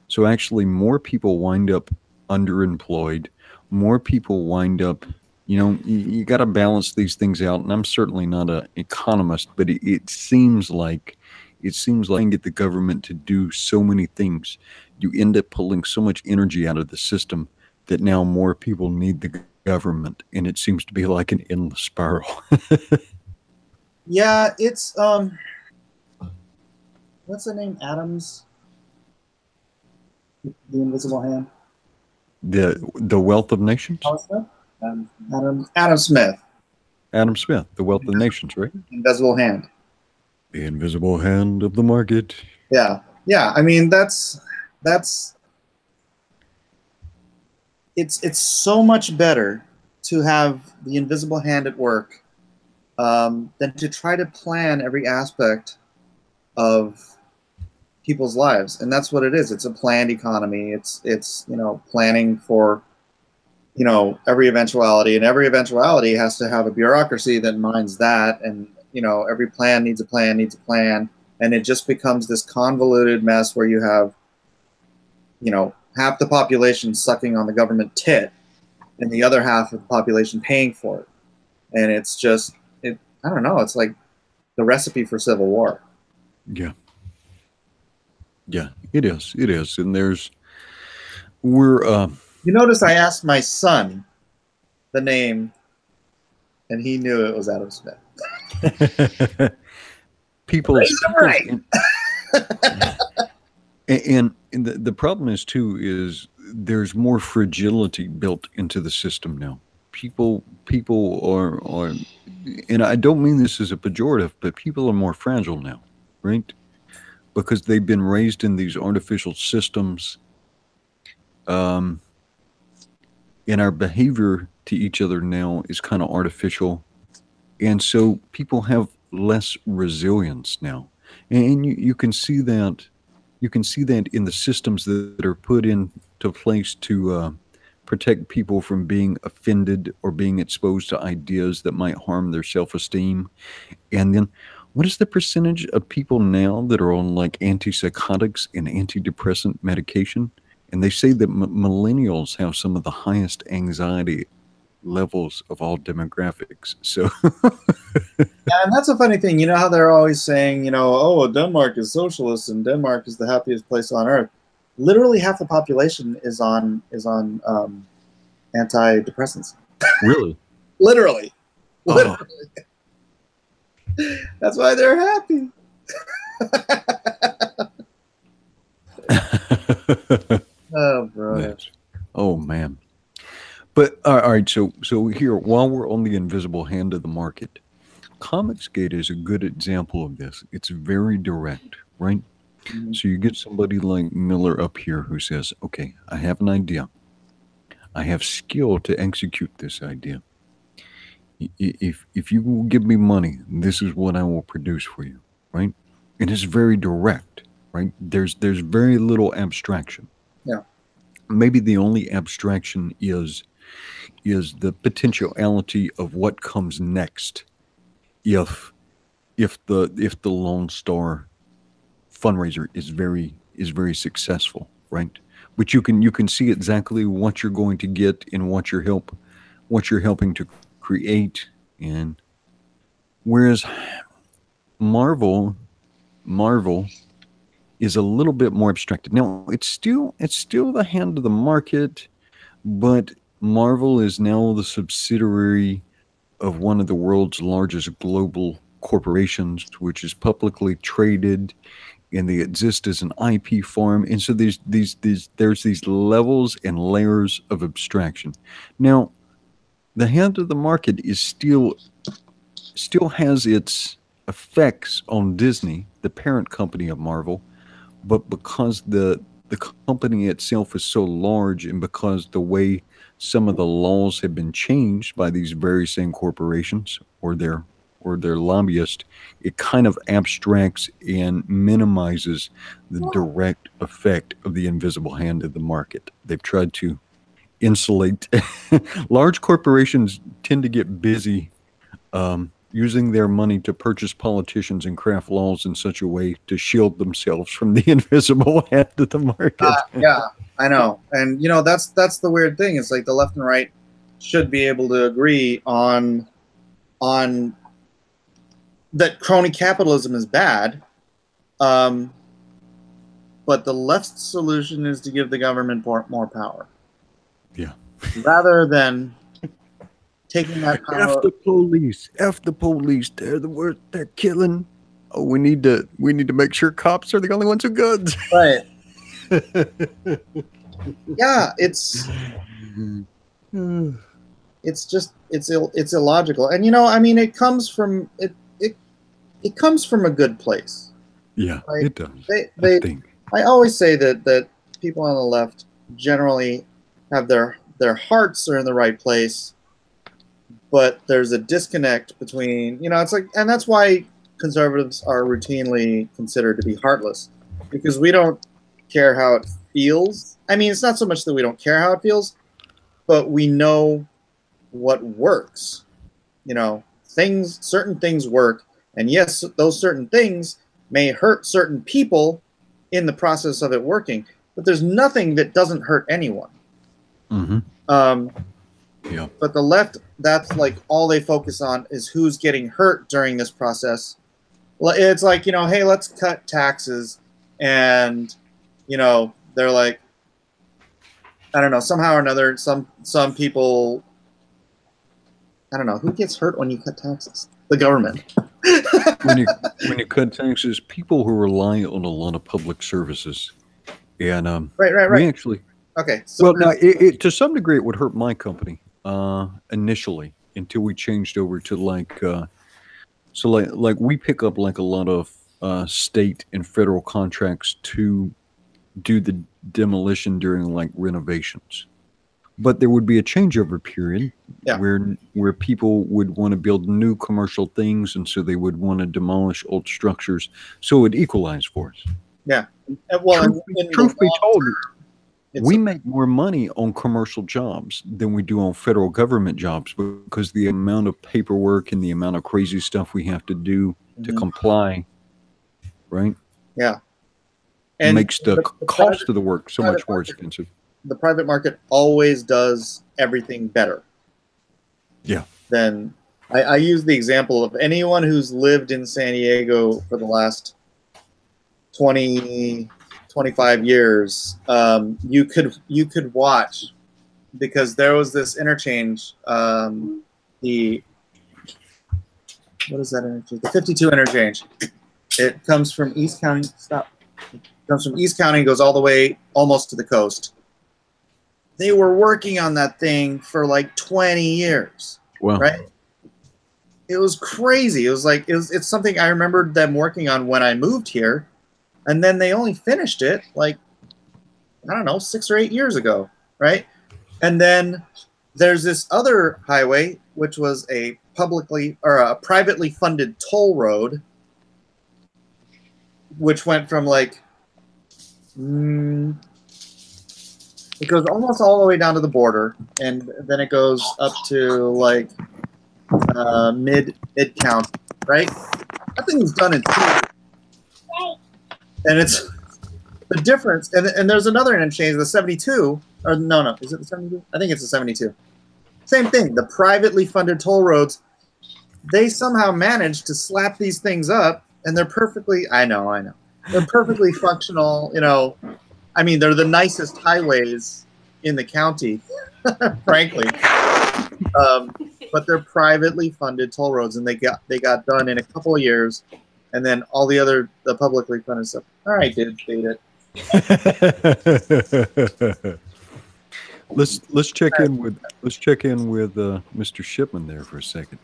So actually, more people wind up underemployed. More people wind up, you got to balance these things out. And I'm certainly not an economist, but it seems like you can get the government to do so many things. You end up pulling so much energy out of the system that now more people need the government, and it seems to be like an endless spiral. Yeah, it's what's the name? Adams, the Invisible Hand. The Wealth of Nations. Adam Smith. Adam Smith, The Wealth of Nations, right? Invisible Hand. The invisible hand of the market. Yeah. I mean, that's it's so much better to have the invisible hand at work than to try to plan every aspect of people's lives. And that's what it is. It's a planned economy. It's planning for every eventuality, and every eventuality has to have a bureaucracy that minds that, and every plan needs a plan, and it just becomes this convoluted mess where you have half the population sucking on the government tit and the other half of the population paying for it. And it's just, I don't know, it's like the recipe for civil war. Yeah, it is. And you notice I asked my son the name, and he knew it was Adam Smith. Right. And the problem is there's more fragility built into the system now. People are, and I don't mean this as a pejorative, but people are more fragile now, right? Because they've been raised in these artificial systems, and our behavior to each other now is kind of artificial, and so people have less resilience now, and you can see that. You can see that in the systems that are put into place to protect people from being offended or being exposed to ideas that might harm their self-esteem. And then, what is the percentage of people now that are on like antipsychotics and antidepressant medication? And they say that millennials have some of the highest anxiety levels of all demographics. So yeah, and that's a funny thing. You know how they're always saying, oh, Denmark is socialist and Denmark is the happiest place on earth. Literally half the population is on antidepressants. Really? Literally. Oh. That's why they're happy. Oh, bro. Oh, man. But all right, so here, while we're on the invisible hand of the market, Comicsgate is a good example of this. It's very direct, right? Mm-hmm. So you get somebody like Miller up here who says, okay, I have an idea. I have skill to execute this idea. If you will give me money, this is what I will produce for you, right? And it's very direct, right? There's very little abstraction. Yeah. Maybe the only abstraction is the potentiality of what comes next if the Lone Star fundraiser is very successful, right? But you can see exactly what you're going to get and what you're helping to create. And whereas Marvel is a little bit more abstracted. Now it's still the hand of the market, but Marvel is now the subsidiary of one of the world's largest global corporations, which is publicly traded, and they exist as an IP farm. And so there's these levels and layers of abstraction. Now, the hand of the market is still has its effects on Disney, the parent company of Marvel, but because the company itself is so large, and because the way some of the laws have been changed by these very same corporations or their lobbyists, it kind of abstracts and minimizes the direct effect of the invisible hand of the market. They've tried to insulate. Large corporations tend to get busy using their money to purchase politicians and craft laws in such a way to shield themselves from the invisible hand of the market. Yeah, I know. And, you know, that's the weird thing. It's like the left and right should be able to agree on that crony capitalism is bad. But the left's solution is to give the government more power. Yeah. Rather than taking that power. F the police. F the police. They're the worst. They're killing. Oh, we need to make sure cops are the only ones with guns. Right. Yeah, it's illogical. And, you know, I mean, it comes from a good place. Yeah, like, it does. I always say that people on the left generally have their hearts are in the right place, but there's a disconnect between, you know, it's like, and that's why conservatives are routinely considered to be heartless, because we don't care how it feels. I mean, it's not so much that we don't care how it feels, but we know what works. You know, certain things work, and yes, those certain things may hurt certain people in the process of it working, but there's nothing that doesn't hurt anyone. Mm-hmm. Yeah. But the left, that's like all they focus on is who's getting hurt during this process. Well, it's like, you know, hey, let's cut taxes, and, you know, they're like, I don't know, somehow or another, some people, I don't know, who gets hurt when you cut taxes? The government. when you cut taxes, people who rely on a lot of public services, and right. We actually, okay. So well, now it to some degree it would hurt my company initially, until we changed over to like we pick up like a lot of state and federal contracts to do the demolition during like renovations. But there would be a changeover period where people would want to build new commercial things, and so they would want to demolish old structures. So it would equalize for us. Yeah. Well, truth be told, we make more money on commercial jobs than we do on federal government jobs, because the amount of paperwork and the amount of crazy stuff we have to do to comply, right? Yeah. And makes the cost of the work so much more expensive. The private market always does everything better. Yeah. Then I use the example of anyone who's lived in San Diego for the last 20, 25 years. You could watch, because there was this interchange. What is that interchange? The 52 interchange. It comes from East County. Stop. It comes from East County, goes all the way almost to the coast. They were working on that thing for like 20 years. Wow. Right? It was crazy. It was like, it's something I remembered them working on when I moved here. And then they only finished it like, I don't know, 6 or 8 years ago. Right? And then there's this other highway, which was a privately funded toll road, which went from like, it goes almost all the way down to the border, and then it goes up to like mid county, right? That thing was done in 2 years. And it's the difference. And there's another interchange, the 72, or no, is it the 72? I think it's the 72. Same thing. The privately funded toll roads, they somehow managed to slap these things up, and they're perfectly. I know. They're perfectly functional. You know. I mean, they're the nicest highways in the county, frankly. But they're privately funded toll roads, and they got done in a couple of years. And then all the publicly funded stuff. All right, dude, beat it. let's check in with Mr. Shipman there for a second.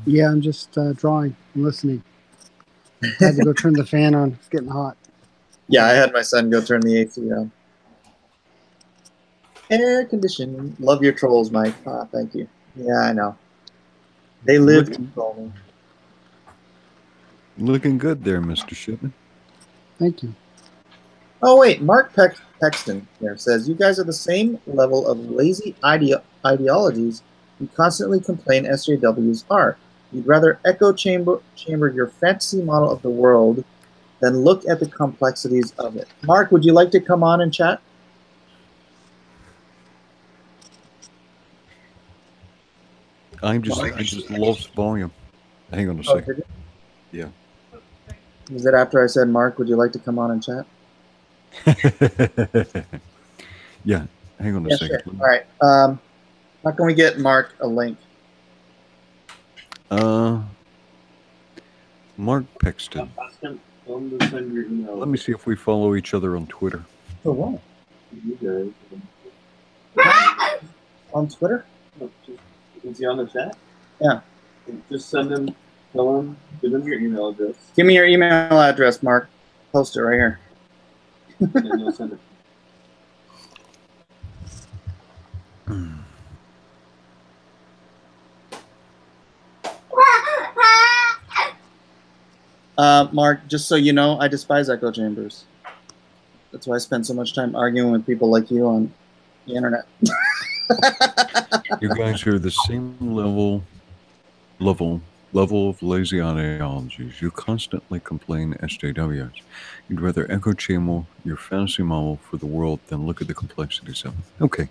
Yeah, I'm just drawing and listening. I had to go turn the fan on. It's getting hot. Yeah, I had my son go turn the AC on. Air conditioning. Love your trolls, Mike. Ah, thank you. Yeah, I know. They live to troll me. Looking good there, Mr. Shipman. Thank you. Oh, wait. Mark Pexton here says, you guys are the same level of lazy ideologies you constantly complain SJWs are. You'd rather echo chamber your fantasy model of the world than look at the complexities of it. Mark, would you like to come on and chat? I just lost volume. Hang on a second. Yeah. Is it after I said, Mark, would you like to come on and chat? Yeah. Hang on a second. Sure. All right. How can we get Mark a link? Mark Pexton. Ask him to send your email. Let me see if we follow each other on Twitter. For what? You guys. On Twitter? No, is he on the chat? Yeah. Just send him, give him your email address. Give me your email address, Mark. Post it right here. And then you'll send it. Mark, just so you know, I despise echo chambers. That's why I spend so much time arguing with people like you on the internet. You guys are the same level of lazy ideologies. You constantly complain SJWs. You'd rather echo chamber your fantasy model for the world than look at the complexities of it. Okay.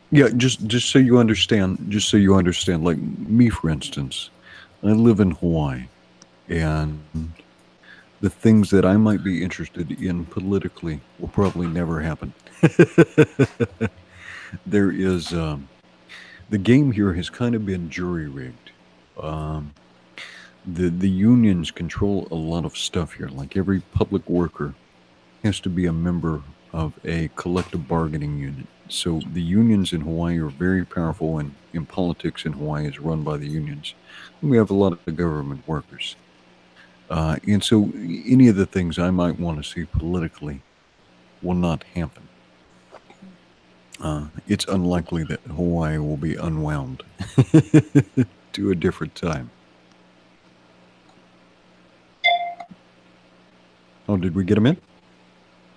Yeah, just so you understand, like me, for instance, I live in Hawaii, and the things that I might be interested in politically will probably never happen. There is, the game here has kind of been jury-rigged. The unions control a lot of stuff here. Like every public worker has to be a member of a collective bargaining unit. So the unions in Hawaii are very powerful, and in politics in Hawaii is run by the unions. And we have a lot of government workers. And so any of the things I might want to see politically will not happen. It's unlikely that Hawaii will be unwound to a different time. Oh, did we get him in?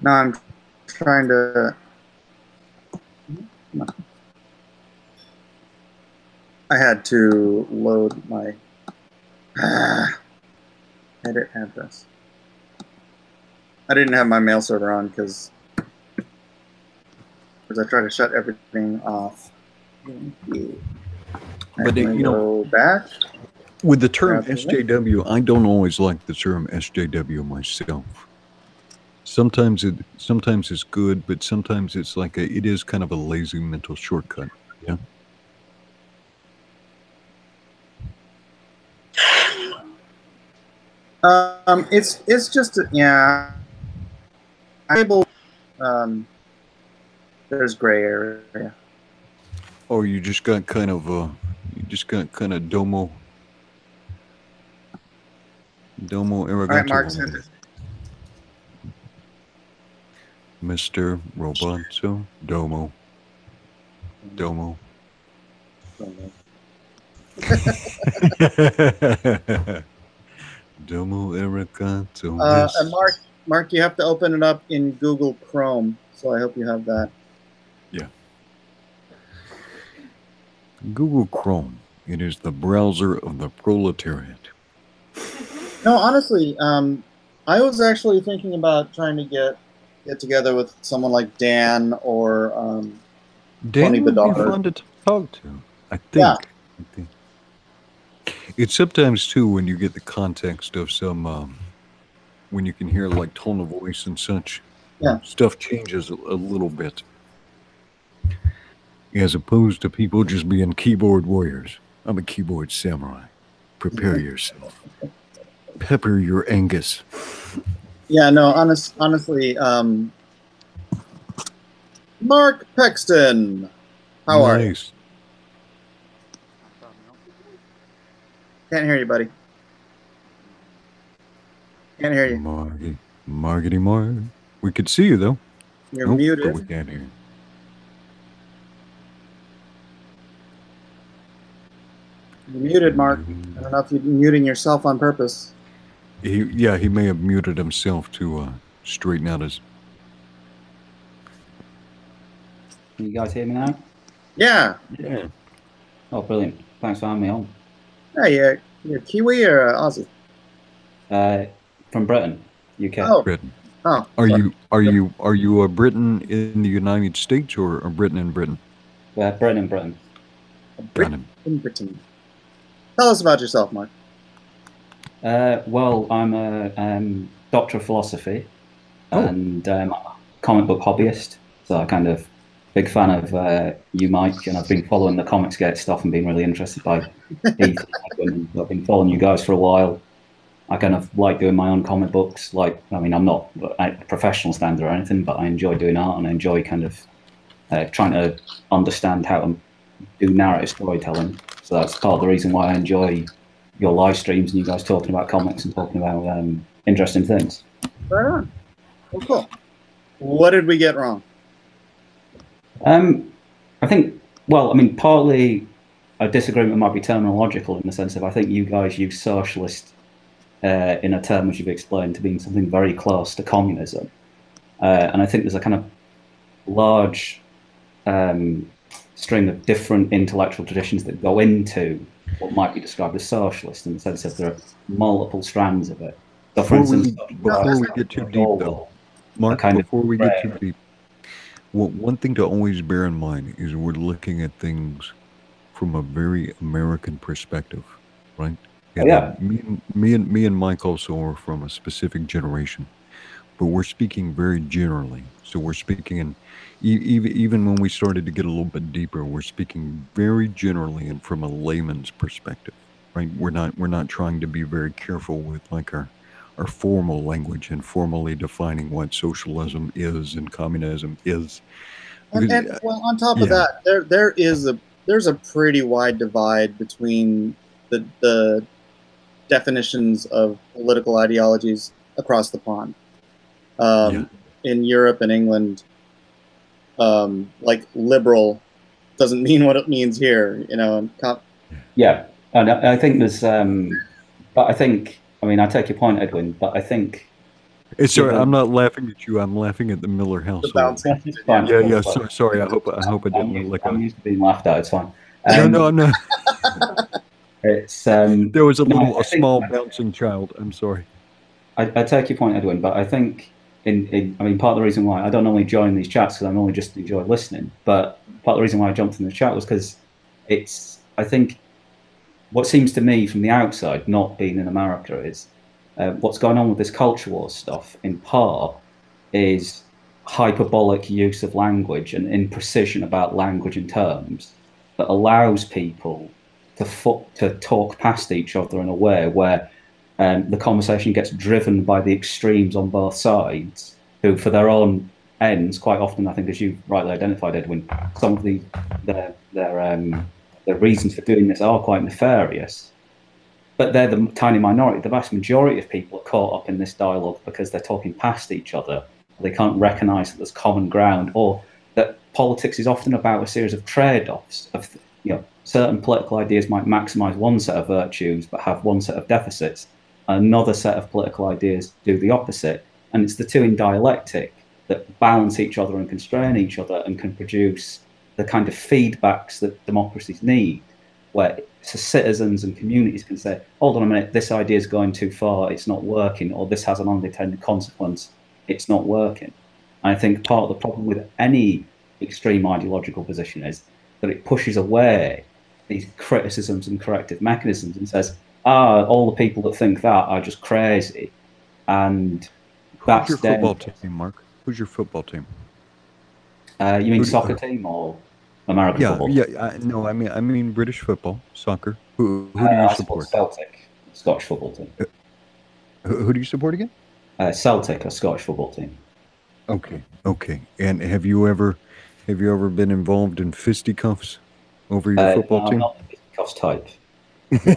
No, I'm trying to... I had to load my edit address. I didn't have my mail server on because I try to shut everything off. But you know, back with the term SJW, I don't always like the term SJW myself. Sometimes it's good, but sometimes it's like it is kind of a lazy mental shortcut. Yeah. It's just yeah. There's gray area. Oh, you just got kind of domo arrogato. All right, Mark, send it. Mr. Roboto, domo. Domo. Domo arigato. And Mark, you have to open it up in Google Chrome, so I hope you have that. Yeah. Google Chrome. It is the browser of the proletariat. No, honestly, I was actually thinking about trying to get together with someone like Dan or Dan Tony would Bedard. be fun to talk to. I think. Yeah. It's sometimes too when you get the context of some, when you can hear like tone of voice and such. Yeah. Stuff changes a little bit. as opposed to people just being keyboard warriors. I'm a keyboard samurai. Prepare yourself. Pepper your Angus. Yeah, no, honestly, Mark Pexton, how are you? Nice. Can't hear you, buddy. Can't hear you. Margity Marg. We could see you though. You're But we muted. can't hear you. You're muted, Mark. I don't know if you're muting yourself on purpose. He may have muted himself to straighten out his. Can you guys hear me now? Yeah. Yeah. Oh, brilliant. Thanks for having me on. Hey, you're Kiwi or Aussie? From Britain, UK. Oh. Britain. Oh. Are sorry. you a Briton in the United States or a Briton in Britain? Britain in Britain. Britain. In Britain. Tell us about yourself, Mark. Well, I'm a doctor of philosophy and comic book hobbyist. So I kind of big fan of you, Mike, and I've been following the Comicsgate stuff and been really interested by Heath. I've been following you guys for a while. I kind of like doing my own comic books. Like, I mean, I'm not a professional standard or anything, but I enjoy doing art and I enjoy kind of trying to understand how to do narrative storytelling. So that's part of the reason why I enjoy your live streams and you guys talking about comics and talking about interesting things. Right on. Well, cool. What did we get wrong? I think, well, I mean, partly a disagreement might be terminological in the sense of I think you guys use socialist in a term which you've explained to being something very close to communism. And I think there's a kind of large string of different intellectual traditions that go into what might be described as socialist in the sense that there are multiple strands of it. So for instance, before we get too deep though, Mark, before we get too deep, well, one thing to always bear in mind is we're looking at things from a very American perspective, right? And yeah. Me and Mike also are from a specific generation, but we're speaking very generally. So we're speaking in, even when we started to get a little bit deeper, we're speaking very generally and from a layman's perspective, right? We're not trying to be very careful with like our formal language and formally defining what socialism is and communism is. And well, on top of that, there's a pretty wide divide between the definitions of political ideologies across the pond. In Europe and England, like liberal doesn't mean what it means here, you know. Yeah, and I think there's, but I think, I mean, I take your point, Edwin, but I think. Sorry, I'm not laughing at you. I'm laughing at the Miller household. Yeah. Sorry. I hope I didn't look. I'm used to being laughed at. It's fine. No, I'm not. It's there was a small bouncing child. I'm sorry. I take your point, Edwin, but I think I mean, part of the reason why I don't normally join these chats because I normally just enjoy listening, but part of the reason why I jumped in the chat was because I think what seems to me from the outside, not being in America, is what's going on with this culture war stuff in part is hyperbolic use of language and imprecision about language and terms that allows people to talk past each other in a way where the conversation gets driven by the extremes on both sides, who, for their own ends, quite often, I think, as you rightly identified, Edwin, some of their reasons for doing this are quite nefarious. But they're the tiny minority. The vast majority of people are caught up in this dialogue because they're talking past each other. They can't recognise that there's common ground, or that politics is often about a series of trade-offs. Of, you know, certain political ideas might maximise one set of virtues but have one set of deficits. Another set of political ideas do the opposite, and it's the two in dialectic that balance each other and constrain each other and can produce the kind of feedbacks that democracies need, where citizens and communities can say, hold on a minute, this idea is going too far, it's not working, or this has an unintended consequence, it's not working. And I think part of the problem with any extreme ideological position is that it pushes away these criticisms and corrective mechanisms and says, all the people that think that are just crazy. And who's your football team, Mark? Who's your football team? You mean soccer team or American Yeah, football. yeah. No, I mean British football, soccer. Who do you I support support? Celtic, Scottish football team. Who do you support again? Celtic, a Scottish football team. Okay, okay. And have you ever been involved in fisticuffs over your football No, I'm team? not the fisticuffs type. I wish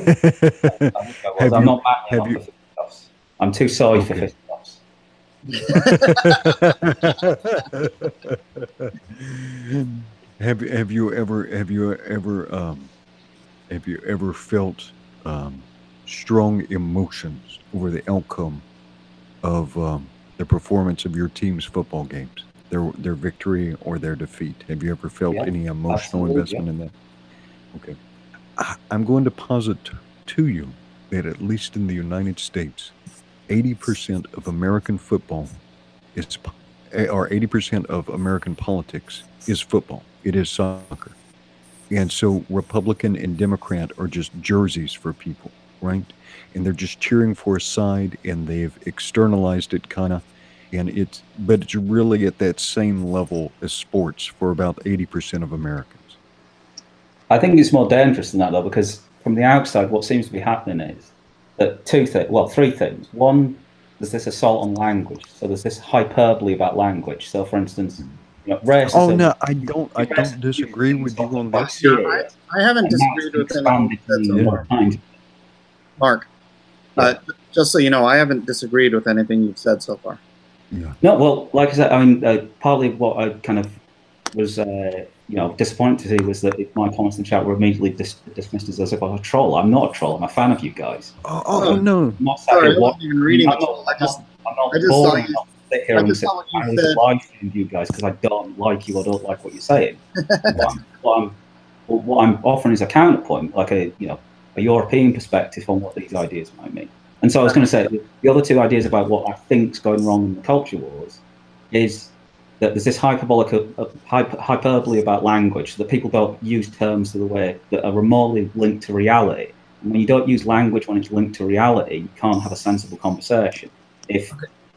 I was. Have I'm you? not manly Have enough you? for fisticuffs. I'm too sorry for Okay. fisticuffs. Have you ever have you ever felt strong emotions over the outcome of the performance of your team's football games, their victory or their defeat? Have you ever felt Yeah, any emotional absolutely. investment in that? Okay, I'm going to posit to you that at least in the United States, 80% of American football is, or 80% of American politics is football. It is soccer. And so Republican and Democrat are just jerseys for people, right? And they're just cheering for a side and they've externalized it kind of. But it's really at that same level as sports for about 80% of Americans. I think it's more dangerous than that, though, because from the outside, what seems to be happening is that three things. One, there's this assault on language. So there's this hyperbole about language. So, for instance, racism. Oh no, I don't disagree with you on that. Yeah, I haven't disagreed with anything you said so far. Mark, just so you know, I haven't disagreed with anything you've said so far. Yeah. No, well, like I said, I mean, partly what I kind of was, disappointed to see was that my comments in chat were immediately dismissed as if I was a troll. I'm not a troll. I'm a fan of you guys. Oh no! I'm not sorry, I wasn't even reading it. I just saw you. Sit here and say I live stream you guys because I don't like you. I don't like what you're saying. what I'm offering is a counterpoint, like a European perspective on what these ideas might mean. And so I was going to say the other two ideas about what I think's going wrong in the culture wars is that there's this hyperbole about language, so that people don't use terms the way that are remotely linked to reality. And when you don't use language when it's linked to reality, you can't have a sensible conversation. If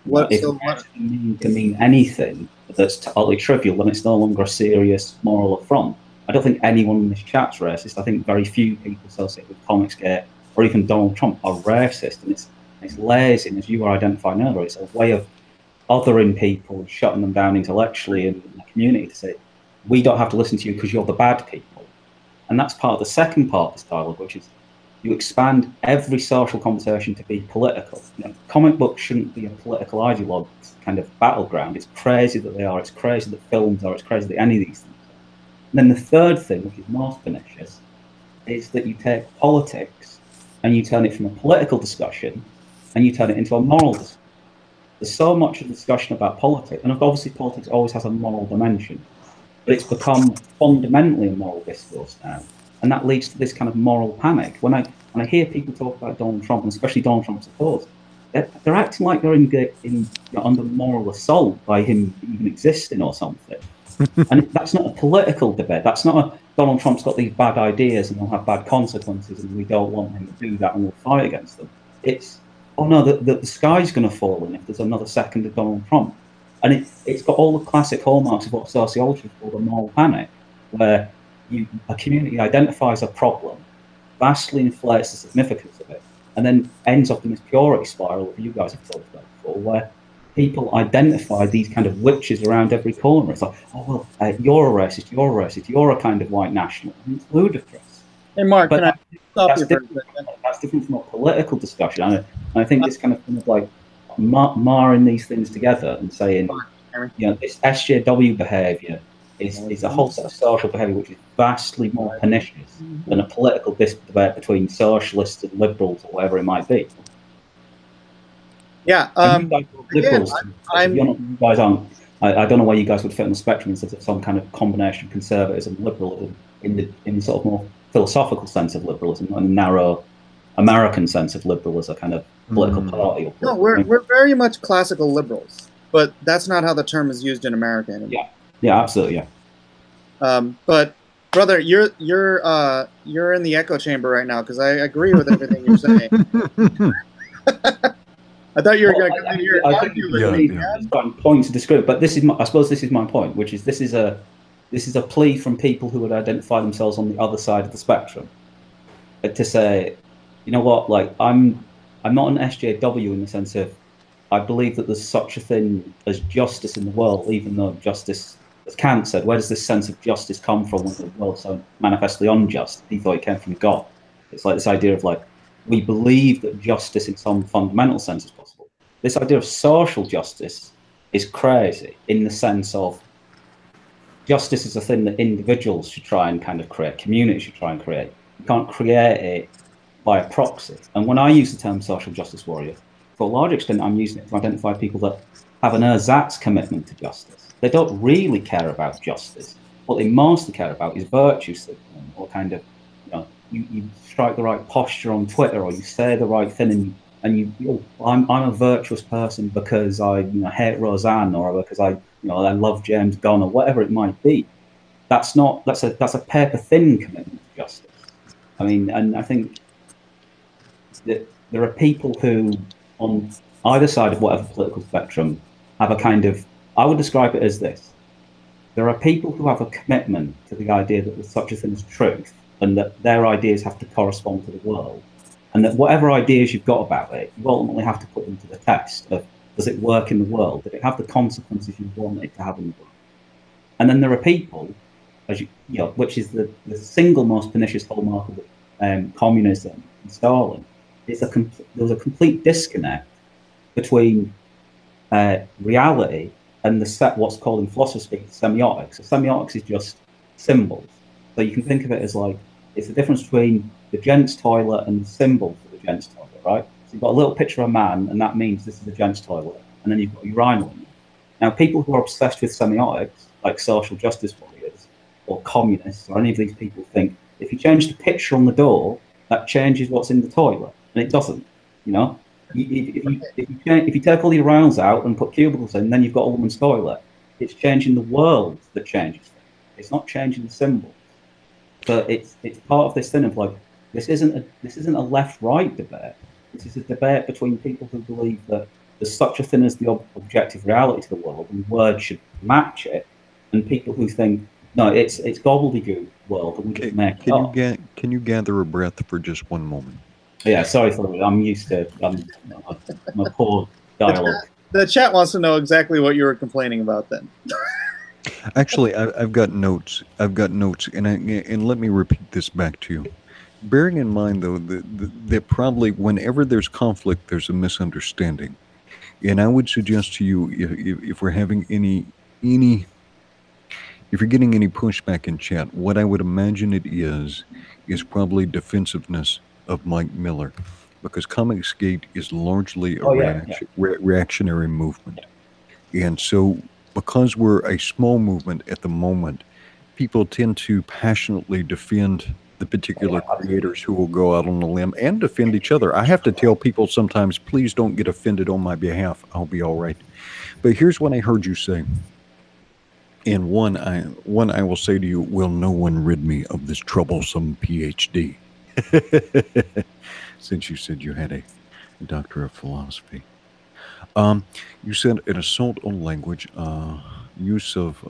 it can mean anything that's totally trivial, then it's no longer a serious moral affront. I don't think anyone in this chat's racist. I think very few people associated with Comicsgate or even Donald Trump are racist, and it's lazy, and as you were identifying earlier, it's a way of othering people and shutting them down intellectually in the community to say, we don't have to listen to you because you're the bad people. And that's part of the second part of this dialogue, which is you expand every social conversation to be political. Comic books shouldn't be a political ideologue kind of battleground. It's crazy that they are. It's crazy that films are. It's crazy that any of these things are. And then the third thing, which is most pernicious, is that you take politics and you turn it from a political discussion and you turn it into a moral discussion. There's so much of the discussion about politics, and obviously politics always has a moral dimension, but it's become fundamentally a moral discourse now. And that leads to this kind of moral panic. When I hear people talk about Donald Trump, and especially Donald Trump supporters, they're acting like they're under moral assault by him even existing or something. And that's not a political debate. That's not a Donald Trump's got these bad ideas and they'll have bad consequences and we don't want him to do that and we'll fight against them. It's, oh no, the sky's going to fall in if there's another second of Donald Trump. And it's got all the classic hallmarks of what sociology calls a moral panic, where a community identifies a problem, vastly inflates the significance of it, and then ends up in this purity spiral that you guys have talked about before, where people identify these kind of witches around every corner. It's like, oh, well, you're a racist, you're a kind of white nationalist. And it's ludicrous. Hey, Mark, but can I stop you for a second? That's different from a political discussion. And I think it's kind of like marring these things together and saying, this SJW behaviour is a whole set of social behaviour which is vastly more pernicious than a political debate between socialists and liberals or whatever it might be. Yeah, liberals. I don't know where you guys would fit on the spectrum in some kind of combination of conservatism and liberalism in sort of more philosophical sense of liberalism, not a narrow American sense of liberal as a kind of political party. No, we're very much classical liberals, but that's not how the term is used in America anymore. Yeah, absolutely, yeah. But brother, you're in the echo chamber right now because I agree with everything you're saying. I thought you were going to come in here and argue with me. Point to describe, but I suppose this is my point, which is this is a this is a plea from people who would identify themselves on the other side of the spectrum, to say, you know what, like I'm not an SJW in the sense of I believe that there's such a thing as justice in the world, even though justice, as Kant said, where does this sense of justice come from when the world's so manifestly unjust? He thought it came from God. It's like this idea of like, we believe that justice in some fundamental sense is possible. This idea of social justice is crazy in the sense of justice is a thing that individuals should try and kind of create, communities should try and create. You can't create it by a proxy. And when I use the term social justice warrior, for a large extent, I'm using it to identify people that have an ersatz commitment to justice. They don't really care about justice. What they mostly care about is virtue signaling, or kind of, you know, you strike the right posture on Twitter, or you say the right thing, and I'm a virtuous person because I hate Roseanne, or because I love James Gunn, or whatever it might be. That's a paper thin commitment to justice. I mean, and I think that there are people who, on either side of whatever political spectrum, have a kind of, I would describe it as this. There are people who have a commitment to the idea that there's such a thing as truth, and that their ideas have to correspond to the world, and that whatever ideas you've got about it, you ultimately have to put them to the test of, does it work in the world? Did it have the consequences you want it to have in the world? And then there are people, as you know, which is the single most pernicious hallmark of communism and Stalin, there's a complete disconnect between reality and what's called in philosophy semiotics. So semiotics is just symbols. So you can think of it as like, it's the difference between the gents' toilet and the symbol for the gents' toilet, right? So you've got a little picture of a man, and that means this is the gents' toilet, and then you've got urinal in it. Now, people who are obsessed with semiotics, like social justice warriors or communists or any of these people, think if you change the picture on the door, that changes what's in the toilet. And it doesn't, you know. If you take all the urinals out and put cubicles in, then you've got a woman's toilet. It's changing the world that changes things. It's not changing the symbol. But it's part of this thing of like, this isn't a left-right debate. This is a debate between people who believe that there's such a thing as the objective reality to the world, and words should match it, and people who think, no, it's gobbledygook world, and we just make it up. Can you gather a breath for just one moment? Yeah, sorry for it. I'm used to my poor dialogue. The chat wants to know exactly what you were complaining about then. Actually, I've got notes. And let me repeat this back to you. Bearing in mind, though, that probably whenever there's conflict, there's a misunderstanding. And I would suggest to you, if we're having if you're getting any pushback in chat, what I would imagine it is probably defensiveness of Mike Miller, because Comicsgate is largely a reactionary movement. And so, because we're a small movement at the moment, people tend to passionately defend the particular creators who will go out on a limb and defend each other. I have to tell people sometimes, please don't get offended on my behalf. I'll be all right. But here's what I heard you say. And one I will say to you, will no one rid me of this troublesome PhD? Since you said you had a doctor of philosophy. You said an assault on language, use of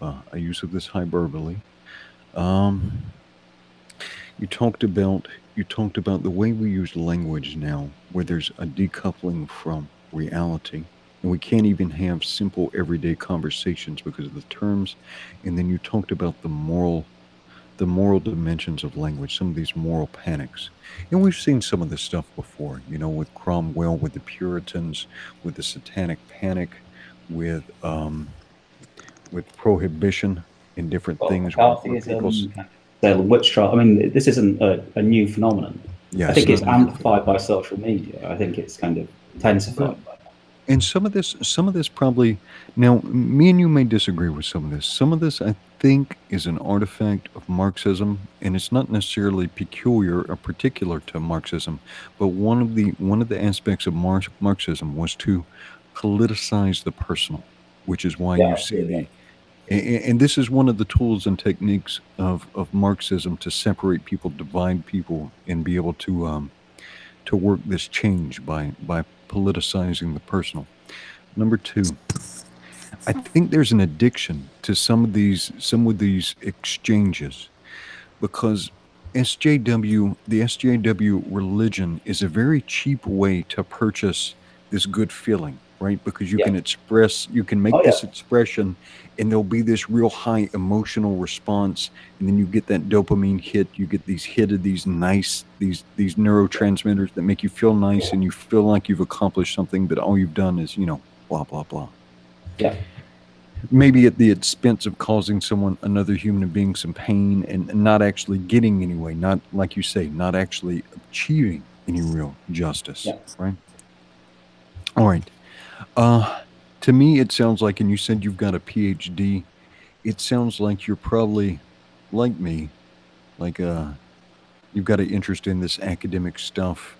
this hyperbole. You talked about the way we use language now, where there's a decoupling from reality, and we can't even have simple everyday conversations because of the terms. And then you talked about the moral dimensions of language, some of these moral panics. And we've seen some of this stuff before, you know, with Cromwell, with the Puritans, with the Satanic Panic, with prohibition in different things. The witch trial. I mean, this isn't a new phenomenon. Yes, I think it's amplified by social media. I think it's kind of intensified by that. And some of this probably, now me and you may disagree with some of this. Some of this I think is an artifact of Marxism, and it's not necessarily peculiar or particular to Marxism, but one of the aspects of Marxism was to politicize the personal, which is why you see and this is one of the tools and techniques of Marxism, to separate people, divide people, and be able to work this change by politicizing the personal. Number two, I think there's an addiction to some of these exchanges, because the SJW religion is a very cheap way to purchase this good feeling, right? Because you Yeah. you can make Oh, yeah. this expression, and there'll be this real high emotional response, and then you get that dopamine hit. You get these hit of these neurotransmitters that make you feel nice, and you feel like you've accomplished something, but all you've done is, blah blah blah. Yeah. Maybe at the expense of causing another human being some pain, and not actually getting anyway, not, like you say, not actually achieving any real justice. Yeah. Right. All right. To me, it sounds like, and you said you've got a PhD, it sounds like you're probably like me, like you've got an interest in this academic stuff,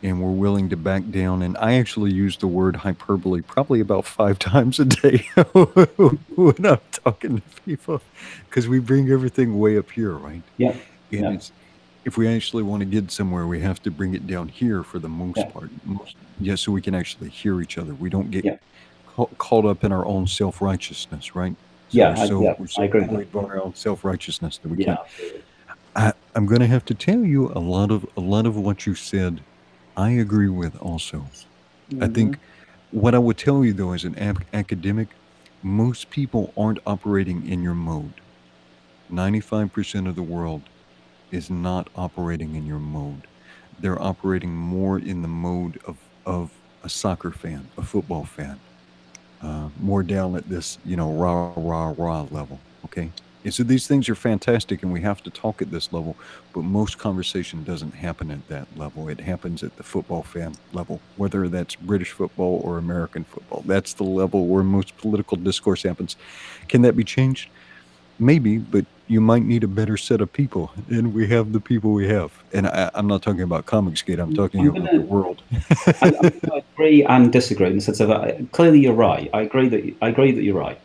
and we're willing to back down. And I actually use the word hyperbole probably about 5 times a day when I'm talking to people, because we bring everything way up here, right? Yeah. And if we actually want to get somewhere, we have to bring it down here for the most part. So we can actually hear each other. We don't get caught up in our own self-righteousness, right? So we're so I agree worried about our own self-righteousness that we can't. Absolutely. I'm going to have to tell you a lot of what you said I agree with also. Mm-hmm. I think what I would tell you, though, as an academic, most people aren't operating in your mode. 95% of the world is not operating in your mode. They're operating more in the mode of a soccer fan, a football fan, more down at this, rah, rah, rah level, okay? And so these things are fantastic, and we have to talk at this level, but most conversation doesn't happen at that level. It happens at the football fan level, whether that's British football or American football. That's the level where most political discourse happens. Can that be changed? Maybe, but you might need a better set of people, and we have the people we have. And I'm not talking about Comicsgate. I'm talking about the world. I agree and disagree in the sense of clearly you're right. I agree that you're right,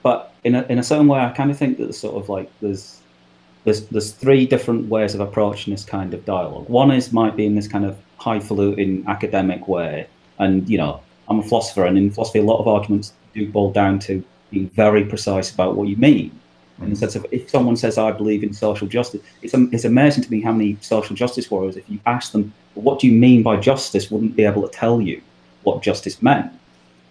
but in a certain way, I kind of think that there's 3 different ways of approaching this kind of dialogue. One might be in this kind of highfalutin academic way, and I'm a philosopher, and in philosophy, a lot of arguments do boil down to being very precise about what you mean. In the sense of, if someone says, I believe in social justice, it's amazing to me how many social justice warriors, if you ask them, what do you mean by justice, wouldn't be able to tell you what justice meant.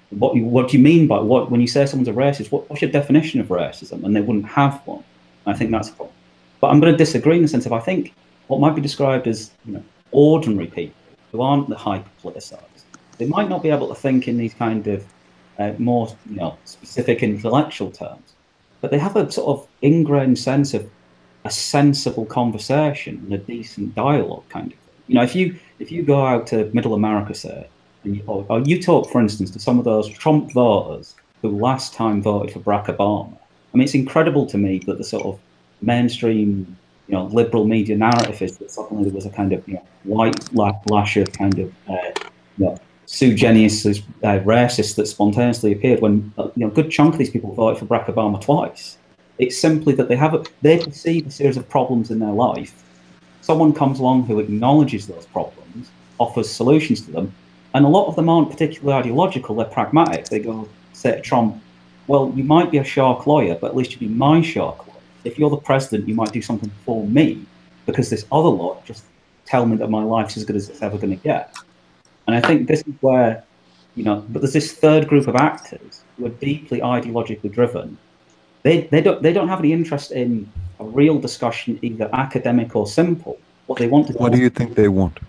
What do you mean by when you say someone's a racist, what's your definition of racism? And they wouldn't have one. And I think that's a problem. But I'm going to disagree in the sense of, I think what might be described as ordinary people who aren't the hyper-politicized, they might not be able to think in these kind of more specific intellectual terms. But they have a sort of ingrained sense of a sensible conversation and a decent dialogue kind of thing. If you go out to Middle America, say, or you talk, for instance, to some of those Trump voters who last time voted for Barack Obama. I mean, it's incredible to me that the sort of mainstream, liberal media narrative is that suddenly there was a kind of white backlash of kind of sui generis racists that spontaneously appeared when a good chunk of these people voted for Barack Obama twice. It's simply that they perceive a series of problems in their life. Someone comes along who acknowledges those problems, offers solutions to them, and a lot of them aren't particularly ideological, they're pragmatic. They go, say to Trump, well, you might be a shark lawyer, but at least you'd be my shark lawyer. If you're the president, you might do something for me, because this other lot just tell me that my life's as good as it's ever going to get. And I think this is where, but there's this third group of actors who are deeply ideologically driven. They don't have any interest in a real discussion, either academic or simple. What they want to What do you think they want?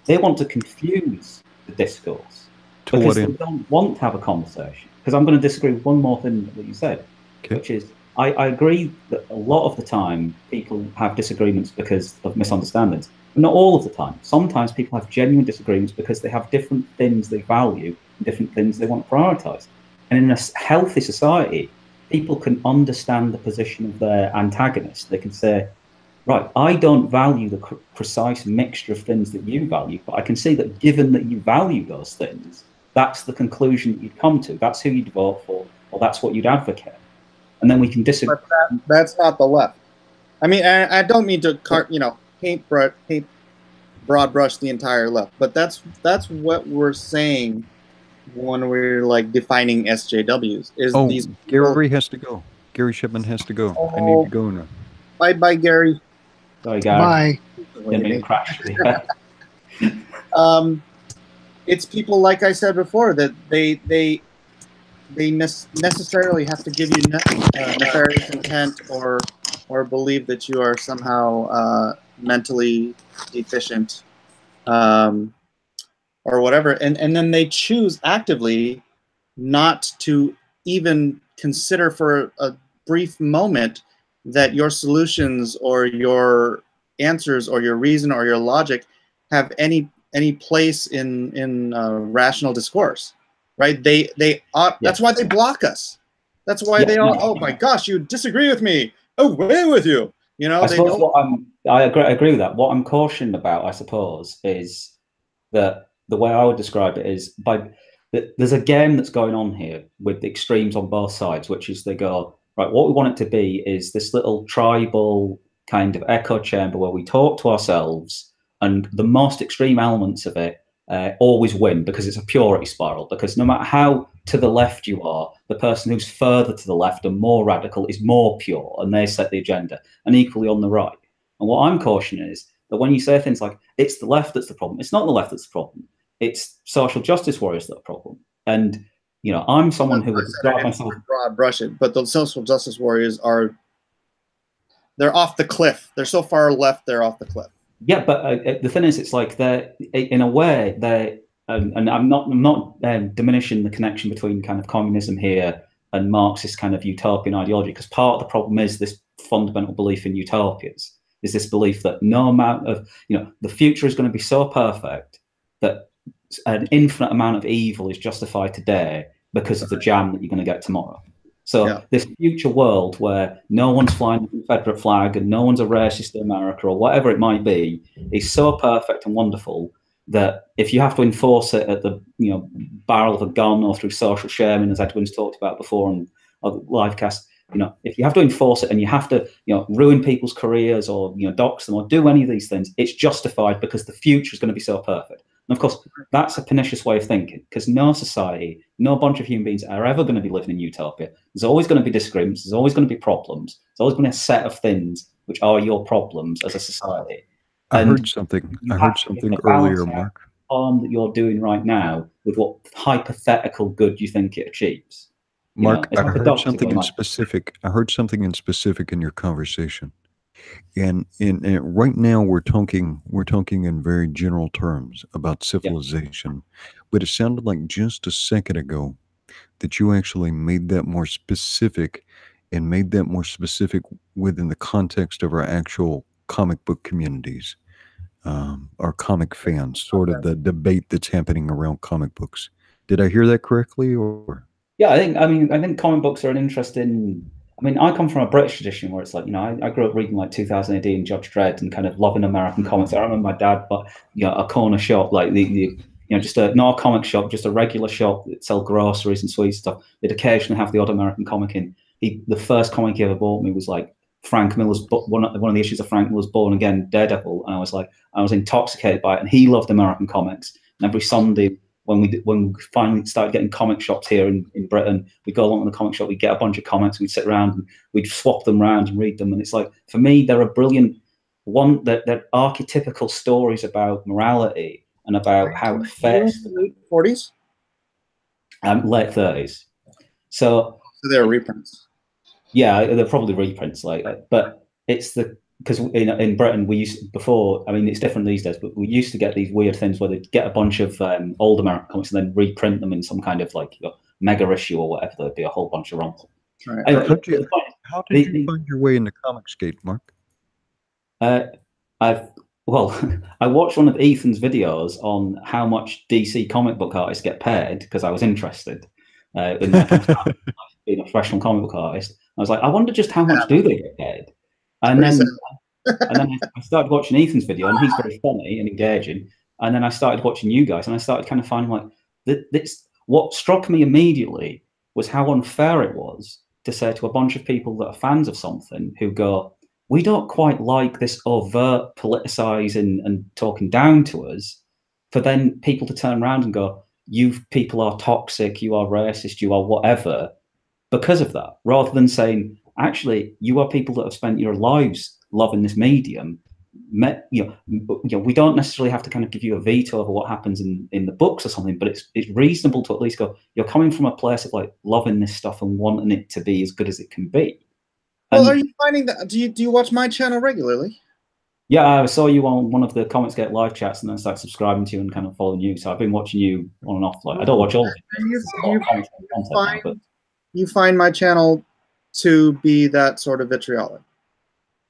They want to confuse the discourse because they don't want to have a conversation. Because I'm going to disagree with one more thing that you said, which is I agree that a lot of the time people have disagreements because of misunderstandings. Not all of the time. Sometimes people have genuine disagreements because they have different things they value, different things they want to prioritize. And in a healthy society, people can understand the position of their antagonist. They can say, right, I don't value the precise mixture of things that you value, but I can see that given that you value those things, that's the conclusion that you'd come to. That's who you'd vote for, or that's what you'd advocate. And then we can disagree. But that's not the left. I mean, I don't mean to paint broad brush the entire left, but that's what we're saying when we're like defining SJWs. Is Oh, these Gary has to go. Gary Shipman has to go. I need to go now. Bye bye, Gary. Sorry, Gary. Bye. Didn't mean to crash. It's people, like I said before, that they necessarily have to give you nefarious intent or believe that you are somehow mentally deficient, or whatever, and then they choose actively not to even consider for a brief moment that your solutions or your answers or your reason or your logic have any place in rational discourse, right? They ought, that's why they block us. That's why they all, oh my gosh, you disagree with me, away with you. You know, I suppose I agree with that. What I'm cautioned about, I suppose, is that the way I would describe it is there's a game that's going on here with the extremes on both sides, which is they go, right, what we want it to be is this little tribal kind of echo chamber where we talk to ourselves, and the most extreme elements of it always win because it's a purity spiral. Because no matter how to the left you are, the person who's further to the left and more radical is more pure, and they set the agenda, and equally on the right. And what I'm cautioning is that when you say things like, it's the left that's the problem, it's not the left that's the problem. It's social justice warriors that are the problem. And, you know, I'm someone who would describe myself... broad brush it, but the social justice warriors they're off the cliff. They're so far left, they're off the cliff. Yeah, but the thing is, it's like they're, in a way, they're... and I'm not diminishing the connection between kind of communism here and Marxist kind of utopian ideology, because part of the problem is this fundamental belief in utopias, is this belief that no amount of, you know, the future is going to be so perfect that an infinite amount of evil is justified today because of the jam that you're going to get tomorrow. So this future world where no one's flying the Confederate flag and no one's a racist in America or whatever it might be is so perfect and wonderful that if you have to enforce it at the, you know, barrel of a gun or through social shaming, as Edwin's talked about before on livecast, you know, if you have to enforce it and you have to, you know, ruin people's careers or, you know, dox them or do any of these things, it's justified because the future is going to be so perfect. And of course, that's a pernicious way of thinking, because no society, no bunch of human beings are ever going to be living in utopia. There's always going to be disagreements. There's always going to be problems. There's always going to be a set of things which are your problems as a society. I heard something earlier, Mark. Harm that you're doing right now with what hypothetical good you think it achieves. Mark, I heard something in specific. I heard something in specific in your conversation, and right now we're talking in very general terms about civilization, but it sounded like just a second ago that you actually made that more specific, and made that more specific within the context of our actual comic book communities, our comic fans, sort of the debate that's happening around comic books. Did I hear that correctly, or? Yeah, I think comic books are an interesting. I mean, I come from a British tradition where it's like, you know, I grew up reading like 2000 AD and Judge Dredd and kind of loving American comics. I remember my dad, but you know, a corner shop, like the you know, just not a comic shop, just a regular shop that sell groceries and sweet stuff. They'd occasionally have the odd American comic in. The first comic he ever bought me was like Frank Miller's one of the issues of Frank Miller's Born Again Daredevil, and I was intoxicated by it. And he loved American comics. And every Sunday, when we finally started getting comic shops here in Britain, we'd go along to the comic shop, we'd get a bunch of comics, we'd sit around and we'd swap them around and read them. And it's like, for me, they're a brilliant one. They're archetypical stories about morality and about how it affects the 40s, late 30s. So they're reprints. Yeah, they're probably reprints, but it's because in Britain we used before. I mean, it's different these days, but we used to get these weird things where they'd get a bunch of old American comics and then reprint them in some kind of like mega issue or whatever. There'd be a whole bunch of runs. Right. Anyway, how did you find your way into Comicsgate, Mark? I watched one of Ethan's videos on how much DC comic book artists get paid because I was interested in being a professional comic book artist. I was like, I wonder just how much do they get paid? And then I started watching Ethan's video, and he's very funny and engaging. And then I started watching you guys, and I started kind of finding like this. What struck me immediately was how unfair it was to say to a bunch of people that are fans of something who go, we don't quite like this overt politicizing and talking down to us, for then people to turn around and go, you people are toxic, you are racist, you are whatever, because of that, rather than saying, actually, you are people that have spent your lives loving this medium. You know, we don't necessarily have to kind of give you a veto over what happens in the books or something, but it's reasonable to at least go, you're coming from a place of like loving this stuff and wanting it to be as good as it can be. Well, are you finding that? Do you watch my channel regularly? Yeah, I saw you on one of the Comics Gate live chats, and then started subscribing to you and kind of following you. So I've been watching you on and off. Like, I don't watch all of it. You find my channel to be that sort of vitriolic?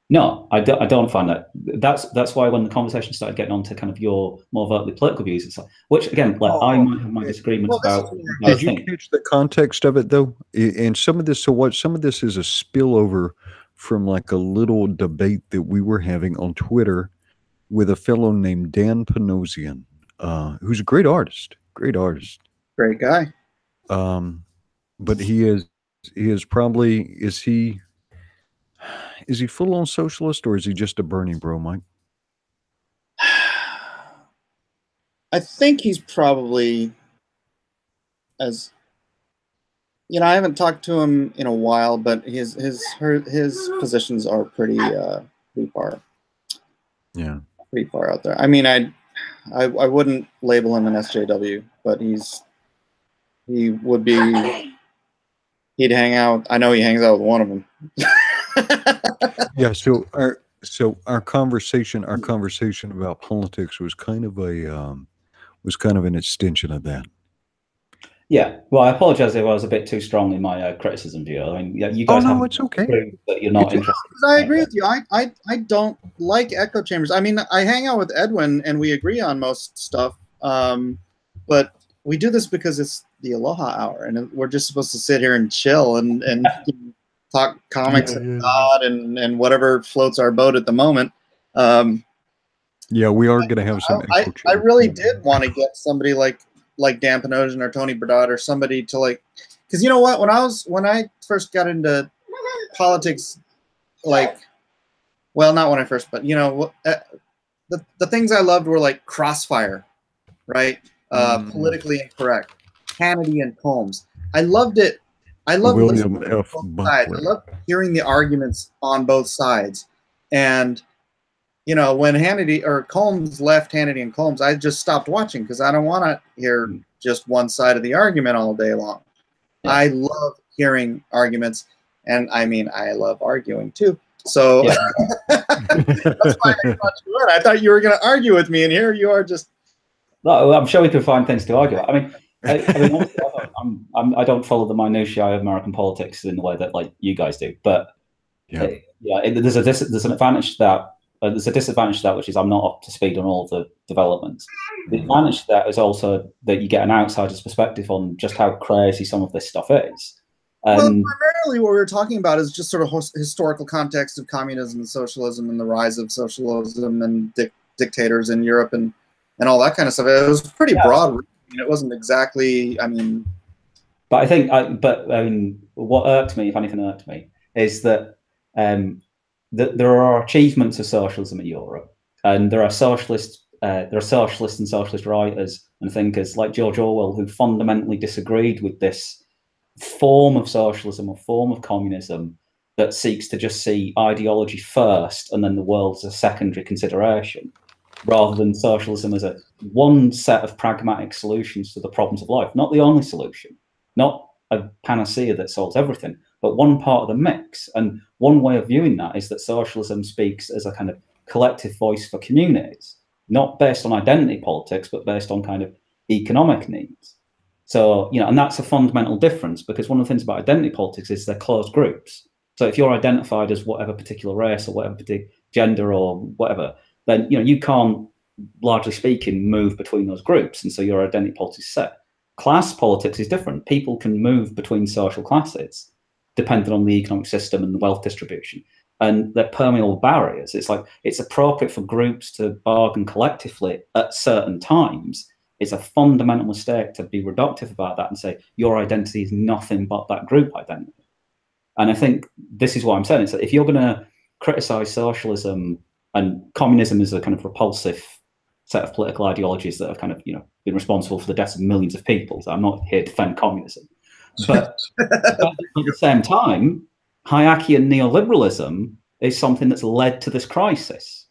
No, I don't find that. That's why when the conversation started getting on to kind of your more overtly political views, it's like, which again, like I might have my disagreements about. Did you catch the context of it though? And some of this, some of this is a spillover from like a little debate that we were having on Twitter with a fellow named Dan Panosian, who's a great artist, great guy. But he is probably, is he full on socialist or is he just a Bernie bro, Mike? I think he's probably, as you know, I haven't talked to him in a while, but his positions are pretty far. Yeah. Pretty far out there. I mean, I wouldn't label him an SJW, but he would be. He'd hang out. I know he hangs out with one of them. Yeah. So our conversation about politics was kind of an extension of that. Yeah, well, I apologize if I was a bit too strong in my criticism view. I mean, you guys have it's okay. That you're not interested. I agree with you. I don't like echo chambers. I mean, I hang out with Edwin and we agree on most stuff, but we do this because it's the Aloha Hour, and we're just supposed to sit here and chill and talk comics and God and whatever floats our boat at the moment. Yeah, we are going to have some. I really did want to get somebody like Dan Panosian or Tony Burdett or somebody to like, because you know what, when I first got into politics, like, well, not when I first, but you know, the things I loved were like Crossfire, right? Politically Incorrect, Hannity and Combs. I loved it. I loved William listening to F. both sides. I loved hearing the arguments on both sides. And you know, when Hannity or Combs left Hannity and Combs, I just stopped watching because I don't want to hear just one side of the argument all day long. Yeah. I love hearing arguments, and I mean, I love arguing too. So yeah. That's why I thought you would. I thought you were going to argue with me, and here you are just. No, I'm sure we could find things to argue about. I mean, I don't follow the minutiae of American politics in the way that like you guys do, but there's an advantage to that. There's a disadvantage to that, which is I'm not up to speed on all the developments. The advantage to that is also that you get an outsider's perspective on just how crazy some of this stuff is. Well, primarily what we were talking about is just sort of historical context of communism and socialism and the rise of socialism and dictators in Europe and all that kind of stuff. It was pretty broad. It wasn't exactly, I mean. But I think, what irked me, if anything irked me, is that there are achievements of socialism in Europe, and there are socialists and socialist writers and thinkers like George Orwell who fundamentally disagreed with this form of socialism or form of communism that seeks to just see ideology first and then the world as a secondary consideration, rather than socialism as one set of pragmatic solutions to the problems of life, not the only solution, not a panacea that solves everything, but one part of the mix. And one way of viewing that is that socialism speaks as a kind of collective voice for communities, not based on identity politics, but based on kind of economic needs. So, you know, and that's a fundamental difference, because one of the things about identity politics is they're closed groups. So if you're identified as whatever particular race or whatever particular gender or whatever, then, you know, you can't, largely speaking, move between those groups. And so your identity politics is set. Class politics is different. People can move between social classes depending on the economic system and the wealth distribution. And they're permeable barriers. It's like, it's appropriate for groups to bargain collectively at certain times. It's a fundamental mistake to be reductive about that and say, your identity is nothing but that group identity. And I think this is what I'm saying. It's that if you're going to criticize socialism and communism as a kind of repulsive set of political ideologies that have kind of, you know, been responsible for the deaths of millions of people. So I'm not here to defend communism. But at the same time, Hayekian neoliberalism is something that's led to this crisis.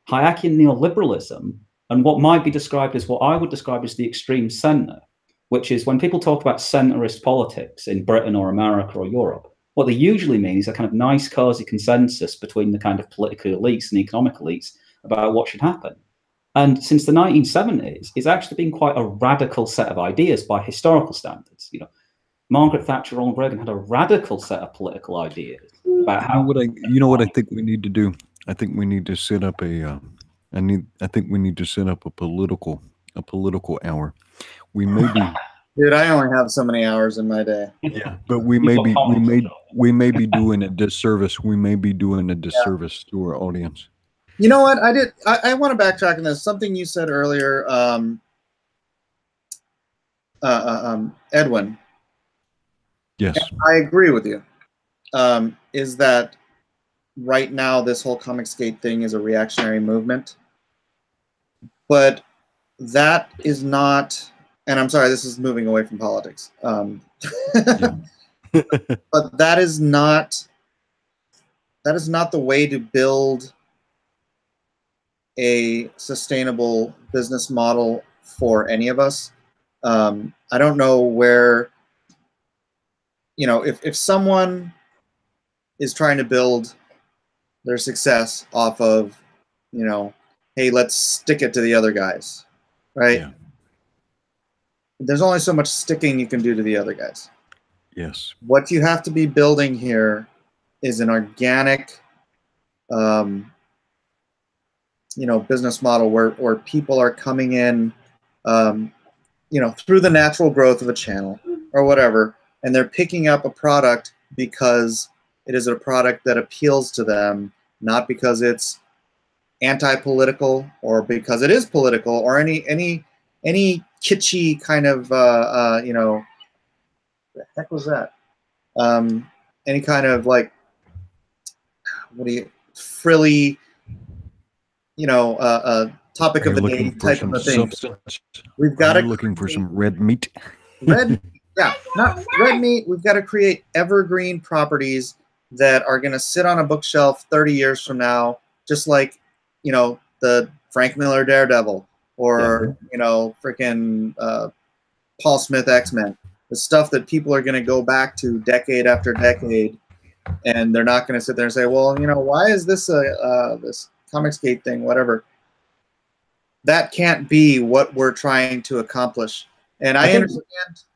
Hayekian neoliberalism and what might be described as what I would describe as the extreme centre, which is when people talk about centrist politics in Britain or America or Europe, what they usually mean is a kind of nice, cosy consensus between the kind of political elites and economic elites about what should happen. And since the 1970s, it's actually been quite a radical set of ideas by historical standards. You know, Margaret Thatcher, Ronald Reagan had a radical set of political ideas about how. You know what I think we need to do? I think we need to set up a. I think we need to set up a political hour. We may be. Dude, I only have so many hours in my day. Yeah, but we may be doing a disservice. We may be doing a disservice to our audience. You know what? I want to backtrack on this. Something you said earlier, Edwin. Yes. And I agree with you. Is that right now this whole Comicsgate thing is a reactionary movement? But that is not, and I'm sorry, this is moving away from politics. But that is not the way to build a sustainable business model for any of us. I don't know where, you know, if someone is trying to build their success off of, you know, hey, let's stick it to the other guys, right? Yeah. There's only so much sticking you can do to the other guys. Yes. What you have to be building here is an organic, you know, business model where people are coming in, you know, through the natural growth of a channel or whatever, and they're picking up a product because it is a product that appeals to them, not because it's anti-political or because it is political or any kitschy kind of you know, the heck was that? Any kind of like, what do you, frilly, you know, topic of the day type of a thing. We've got to looking for some red meat. Red, yeah, not red meat. We've got to create evergreen properties that are going to sit on a bookshelf 30 years from now, just like, you know, the Frank Miller Daredevil or, you know, freaking Paul Smith X-Men. The stuff that people are going to go back to decade after decade, and they're not going to sit there and say, well, you know, why is this this Comicsgate thing, whatever. That can't be what we're trying to accomplish. And I understand.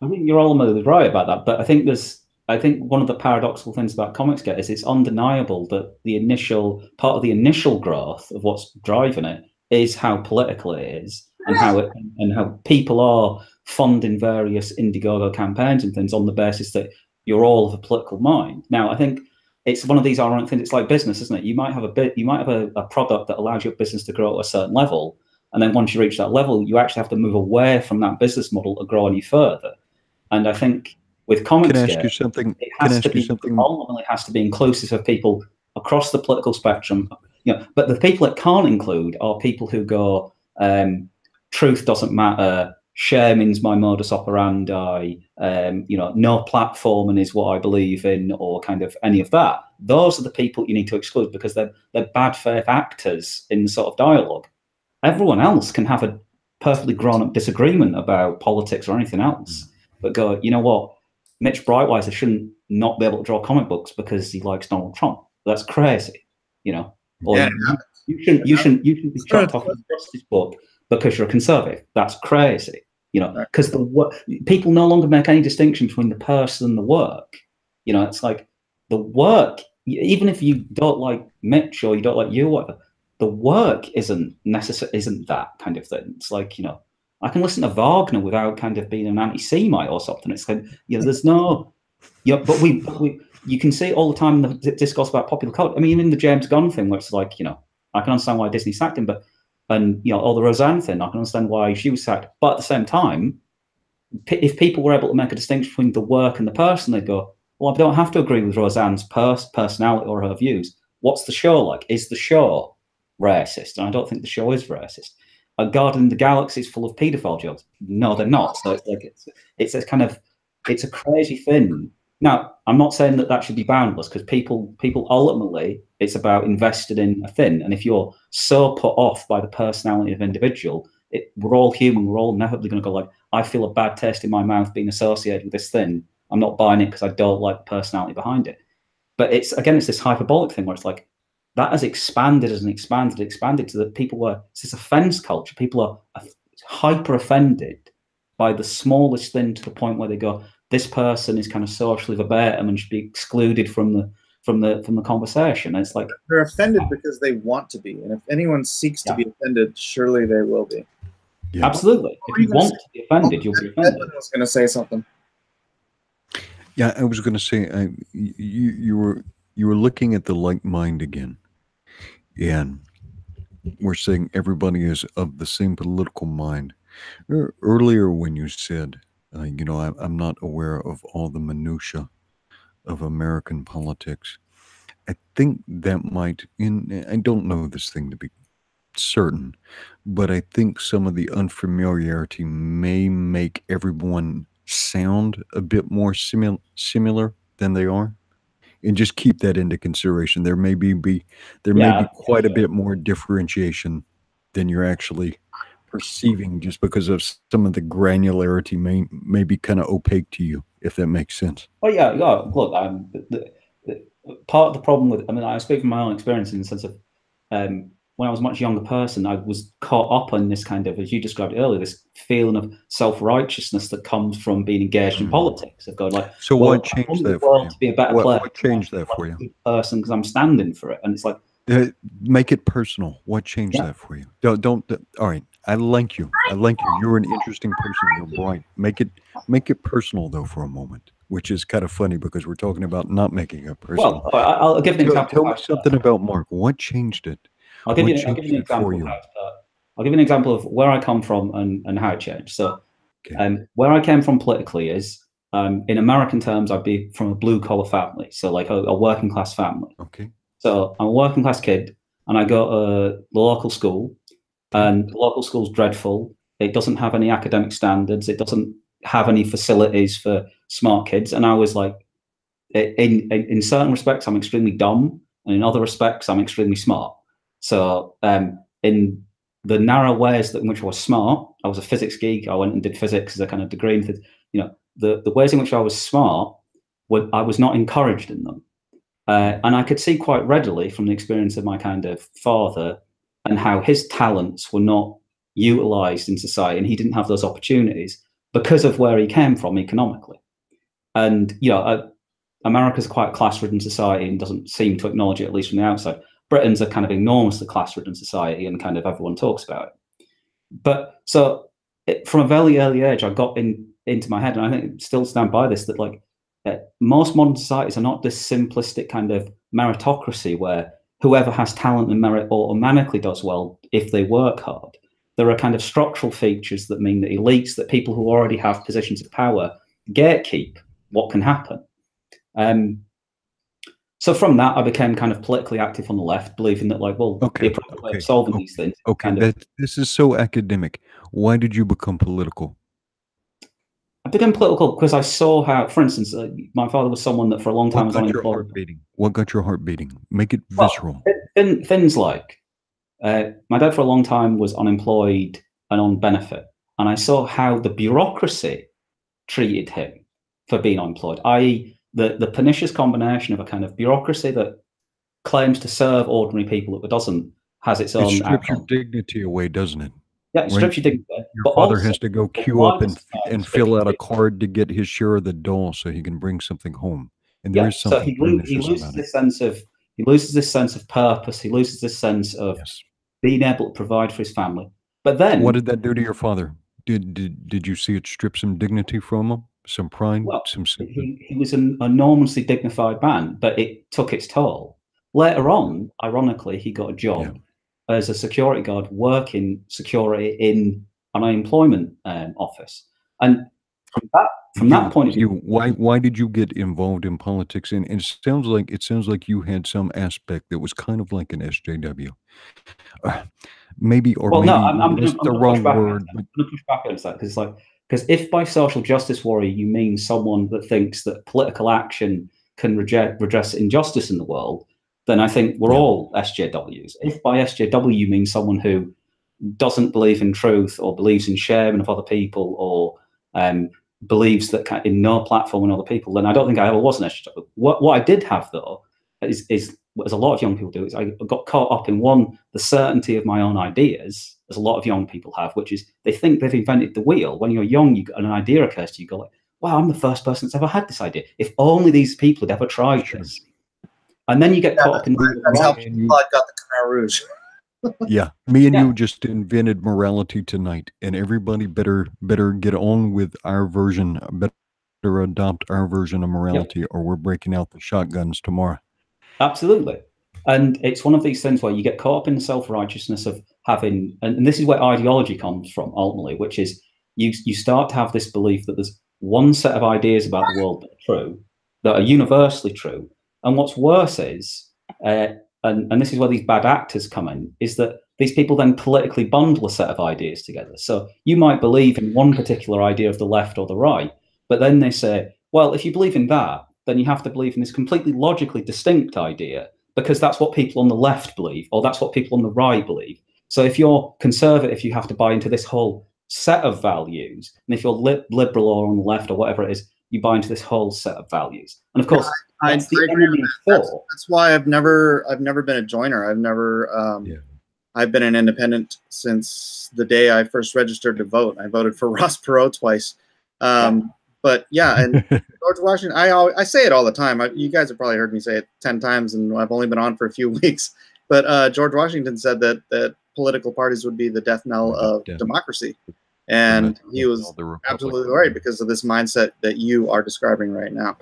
I think you're ultimately right about that, but I think one of the paradoxical things about Comicsgate is it's undeniable that the initial part of the initial growth of what's driving it is how political it is and how people are funding various Indiegogo campaigns and things on the basis that you're all of a political mind. Now, I think it's one of these ironic things. It's like business, isn't it? You might have a product that allows your business to grow at a certain level, and then once you reach that level, you actually have to move away from that business model to grow any further. And I think with Comicsgate, can I ask you something? It ultimately has to be inclusive of people across the political spectrum. You know, but the people it can't include are people who go, truth doesn't matter, shaming's my modus operandi, you know, no platforming is what I believe in, or kind of any of that. Those are the people you need to exclude because they're bad faith actors in the sort of dialogue. Everyone else can have a perfectly grown-up disagreement about politics or anything else, but go, you know what, Mitch Brightweiser shouldn't not be able to draw comic books because he likes Donald Trump. That's crazy, you know. Or yeah, you shouldn't be chucked off a justice book because you're a conservative. That's crazy, you know. Because people no longer make any distinction between the person and the work. You know, it's like the work. Even if you don't like Mitch or you don't like you, whatever, the work isn't that kind of thing. It's like, you know, I can listen to Wagner without kind of being an anti-Semite or something. It's like, you know, there's no, you know, but you can see it all the time in the discourse about popular culture. I mean, even the James Gunn thing, where it's like, you know, I can understand why Disney sacked him, and you know, or the Roseanne thing, I can understand why she was sacked. But at the same time, if people were able to make a distinction between the work and the person, they'd go, well, I don't have to agree with Roseanne's personality or her views. What's the show like? Is the show racist? And I don't think the show is racist. a God in the galaxy is full of paedophile jokes. No, they're not. So it's like it's a kind of it's a crazy thing. Now, I'm not saying that should be boundless, because people ultimately, it's about invested in a thing. And if you're so put off by the personality of an individual, we're all human. We're all inevitably going to go like, I feel a bad taste in my mouth being associated with this thing. I'm not buying it because I don't like the personality behind it. But it's this hyperbolic thing where it's like, that has expanded to that it's this offense culture. People are hyper offended by the smallest thing, to the point where they go, this person is kind of socially verbatim and should be excluded from the conversation. And it's like, they're offended because they want to be, and if anyone seeks to be offended, surely they will be. Yeah. Absolutely. If you want to be offended, you'll be offended. Edwin was going to say something. Yeah, I was going to say, you were looking at the like mind again, and we're saying everybody is of the same political mind. Earlier, when you said, I'm not aware of all the minutia of American politics, I think that might, I don't know this thing to be certain, but I think some of the unfamiliarity may make everyone sound a bit more similar than they are. And just keep that into consideration. There may be quite a bit more differentiation than you're actually perceiving, just because of some of the granularity may be kind of opaque to you, if that makes sense. Oh yeah, look, part of the problem with, I speak from my own experience in the sense of, when I was a much younger person, I was caught up on this kind of, as you described earlier, this feeling of self-righteousness that comes from being engaged in politics. Of going like, so what changed that for you? To be a better player. What changed that for you? Person, because I'm standing for it, and it's like, make it personal. What changed that for you? Don't. All right, I like you. You're an interesting person. You're bright. Make it personal though for a moment, which is kind of funny because we're talking about not making it personal. Well, I'll give an example. Tell me something about Mark. What changed it? I'll give you an example. I'll give you an example of where I come from and how it changed. So, where I came from politically is, in American terms, I'd be from a blue collar family, so like a working class family. Okay. So I'm a working class kid, and I go to the local school, and the local school's dreadful. It doesn't have any academic standards. It doesn't have any facilities for smart kids. And I was like, in certain respects, I'm extremely dumb, and in other respects, I'm extremely smart. So in the narrow ways in which I was smart, I was a physics geek. I went and did physics as a kind of degree in physics. The ways in which I was smart, I was not encouraged in them. And I could see quite readily from the experience of my kind of father and how his talents were not utilized in society, and he didn't have those opportunities because of where he came from economically. And, America's quite a class-ridden society and doesn't seem to acknowledge it, at least from the outside. Britain's a kind of enormously class-ridden society, and kind of everyone talks about it. But so from a very early age, I got into my head, and I think still stand by this, that like most modern societies are not this simplistic kind of meritocracy where whoever has talent and merit automatically does well if they work hard. There are kind of structural features that mean that elites, that people who already have positions of power, gatekeep what can happen. So from that, I became kind of politically active on the left, believing that, like, the appropriate way of solving these things. Okay, this is so academic. Why did you become political? I became political because I saw how, for instance, my father was someone that for a long time was unemployed. What got your heart beating? Make it visceral. Things like, my dad for a long time was unemployed and on benefit. And I saw how the bureaucracy treated him for being unemployed, i.e., the pernicious combination of a kind of bureaucracy that claims to serve ordinary people that doesn't, has its own outcome. It strips your dignity away, doesn't it? Yeah, it strips your dignity away. Your father has to go queue up and fill out a card to get his share of the dole so he can bring something home. And there is something he loses this sense of purpose. He loses this sense of being able to provide for his family. But then, what did that do to your father? Did you see it strip some dignity from him? Some pride? Well, he was an enormously dignified man, but it took its toll. Later on, ironically, he got a job as a security guard working security in an unemployment office. And from that point of view, why did you get involved in politics? And it sounds like you had some aspect that was kind of like an SJW. maybe, or Well, maybe no, I'm that's the wrong word. I'm going to push back against that because, because if by social justice warrior you mean someone that thinks that political action can redress injustice in the world, then I think we're all SJWs. If by SJW you mean someone who doesn't believe in truth or believes in sharing of other people or believes that in no platform and other people, then I don't think I ever was an SJW. What I did have though is as a lot of young people do, is I got caught up in the certainty of my own ideas, as a lot of young people have, which is they think they've invented the wheel. When you're young, an idea occurs to you, you go like, wow, I'm the first person that's ever had this idea. If only these people had ever tried this. And then you get caught up in that's how people got the Khmer Rouge. Yeah, me and you just invented morality tonight, and everybody better get on with our version, better adopt our version of morality, or we're breaking out the shotguns tomorrow. Absolutely. And it's one of these things where you get caught up in the self-righteousness of having, and this is where ideology comes from ultimately, which is you start to have this belief that there's one set of ideas about the world that are true, that are universally true. And what's worse is, and this is where these bad actors come in, is that these people then politically bundle a set of ideas together. So you might believe in one particular idea of the left or the right, but then they say, well, if you believe in that, then you have to believe in this completely logically distinct idea because that's what people on the left believe, or that's what people on the right believe. So if you're conservative, you have to buy into this whole set of values. And if you're liberal or on the left or whatever it is, you buy into this whole set of values. And of course, that's the enemy of thought. That's why I've never been a joiner. I've never I've been an independent since the day I first registered to vote. I voted for Ross Perot twice. But yeah, and George Washington, I say it all the time. You guys have probably heard me say it 10 times, and I've only been on for a few weeks. But George Washington said that political parties would be the death knell of democracy. And he was absolutely right because of this mindset that you are describing right now.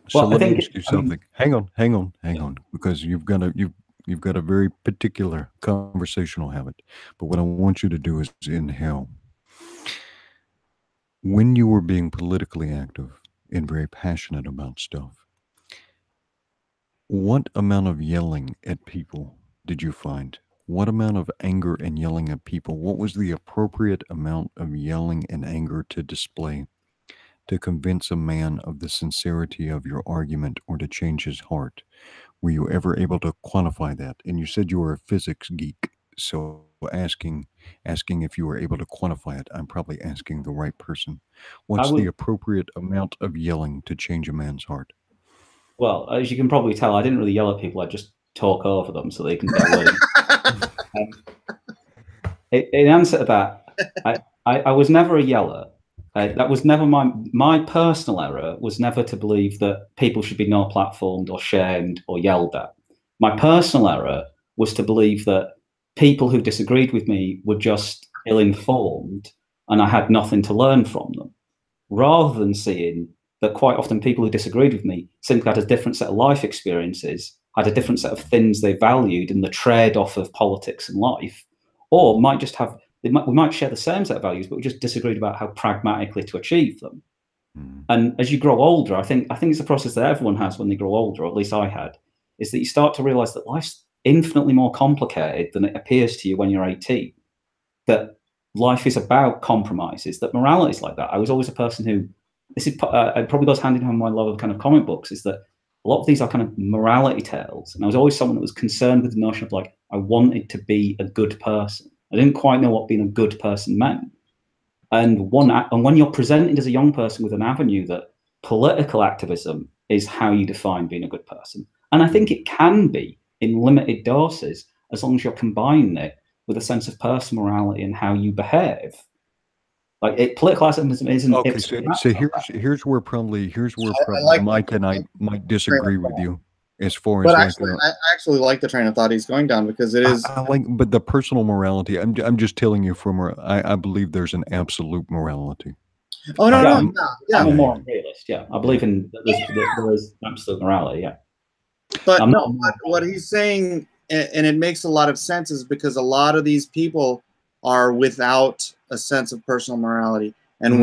So let me ask you something. Hang on, because you've got a very particular conversational habit. But what I want you to do is inhale. When you were being politically active and very passionate about stuff, what amount of yelling at people did you find? What amount of anger and yelling at people? What was the appropriate amount of yelling and anger to display to convince a man of the sincerity of your argument or to change his heart? Were you ever able to quantify that? And you said you were a physics geek, so asking if you were able to quantify it, I'm probably asking the right person. What's the appropriate amount of yelling to change a man's heart? Well, as you can probably tell, I didn't really yell at people. I just talk over them so they can get away. In answer to that, I was never a yeller. That was never my personal error. Was never to believe that people should be no platformed or shamed or yelled at. My personal error was to believe that people who disagreed with me were just ill-informed and I had nothing to learn from them, rather than seeing that quite often people who disagreed with me simply had a different set of life experiences, had a different set of things they valued in the trade-off of politics and life, or might just have, we might share the same set of values, but we just disagreed about how pragmatically to achieve them. And as you grow older, I think it's a process that everyone has when they grow older, or at least I had, is that you start to realize that life's infinitely more complicated than it appears to you when you're 18. That life is about compromises, that morality is like that. I was always a person who, this is it probably goes hand in hand with my love of kind of comic books, is that a lot of these are kind of morality tales. And I was always someone that was concerned with the notion of like, I wanted to be a good person. I didn't quite know what being a good person meant. And when you're presented as a young person with an avenue that political activism is how you define being a good person. And I think it can be in limited doses, as long as you're combining it with a sense of personal morality and how you behave. Like political activism isn't. Okay, so here's where probably Mike and I might disagree with you as far as. But I actually like the train of thought he's going down because it is. But the personal morality. I'm just telling you I believe there's an absolute morality. Oh no, I'm a moral realist. Yeah, I believe in there is absolute morality. Yeah. But what he's saying, and it makes a lot of sense, is because a lot of these people are without a sense of personal morality, and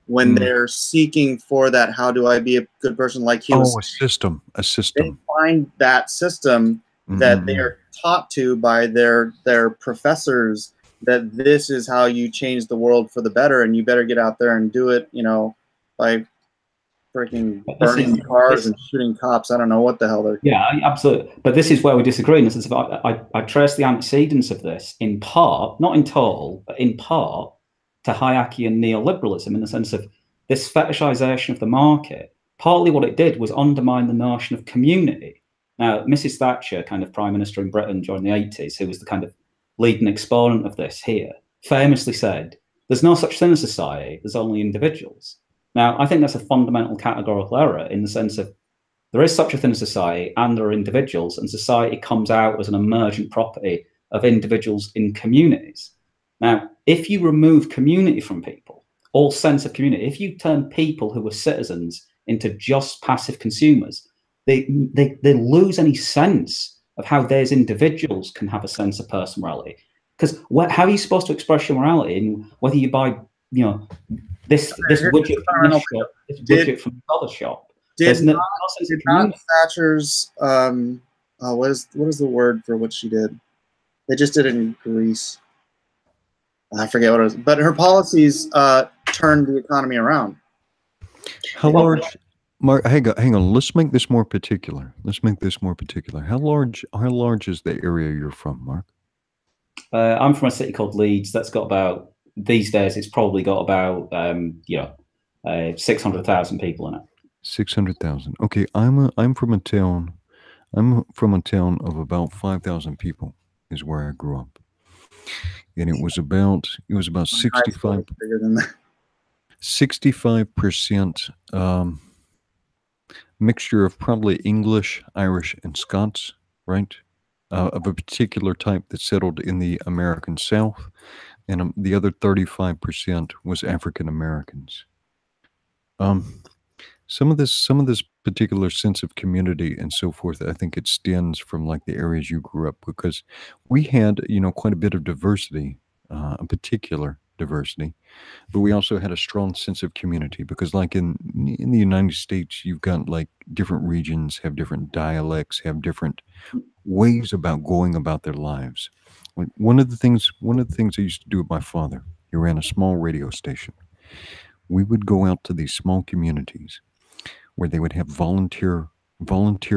when they're seeking for that, how do I be a good person? Like he was, a system. They find that system that taught to by their professors that this is how you change the world for the better, and you better get out there and do it, you know, by freaking burning cars and shooting cops. I don't know what the hell they're. Yeah, absolutely. But this is where we disagree in the sense of I trace the antecedents of this in part, not in total, but in part to Hayekian neoliberalism, in the sense of this fetishization of the market. Partly what it did was undermine the notion of community. Now, Mrs. Thatcher, kind of Prime Minister in Britain during the 80s, who was the kind of leading exponent of this here, famously said, there's no such thing as society, there's only individuals. Now, I think that's a fundamental categorical error in the sense of there is such a thing as society and there are individuals, and society comes out as an emergent property of individuals in communities. Now, if you remove community from people, all sense of community, if you turn people who are citizens into just passive consumers, they lose any sense of how those individuals can have a sense of personality. Because how are you supposed to express your morality in whether you buy, you know, this widget from this shop, this widget from the other shop? Did not Thatcher's what is the word for what she did? They just did it in Greece. I forget what it was, but her policies turned the economy around. How large? Mark, hang on. Let's make this more particular. How large is the area you're from, Mark? I'm from a city called Leeds. That's got about, these days, it's probably got about 600,000 people in it. 600,000. Okay, I'm from a town. I'm from a town of about 5,000 people. Is where I grew up, and it was about 65% mixture of probably English, Irish, and Scots, right? Of a particular type that settled in the American South, and the other 35% was African Americans. Some of this particular sense of community and so forth, I think it stems from like the areas you grew up, because we had, you know, quite a bit of diversity, a particular diversity, but we also had a strong sense of community, because like in the United States, you've got like different regions have different dialects, have different ways about going about their lives. One of the things I used to do with my father, he ran a small radio station. We would go out to these small communities where they would have volunteer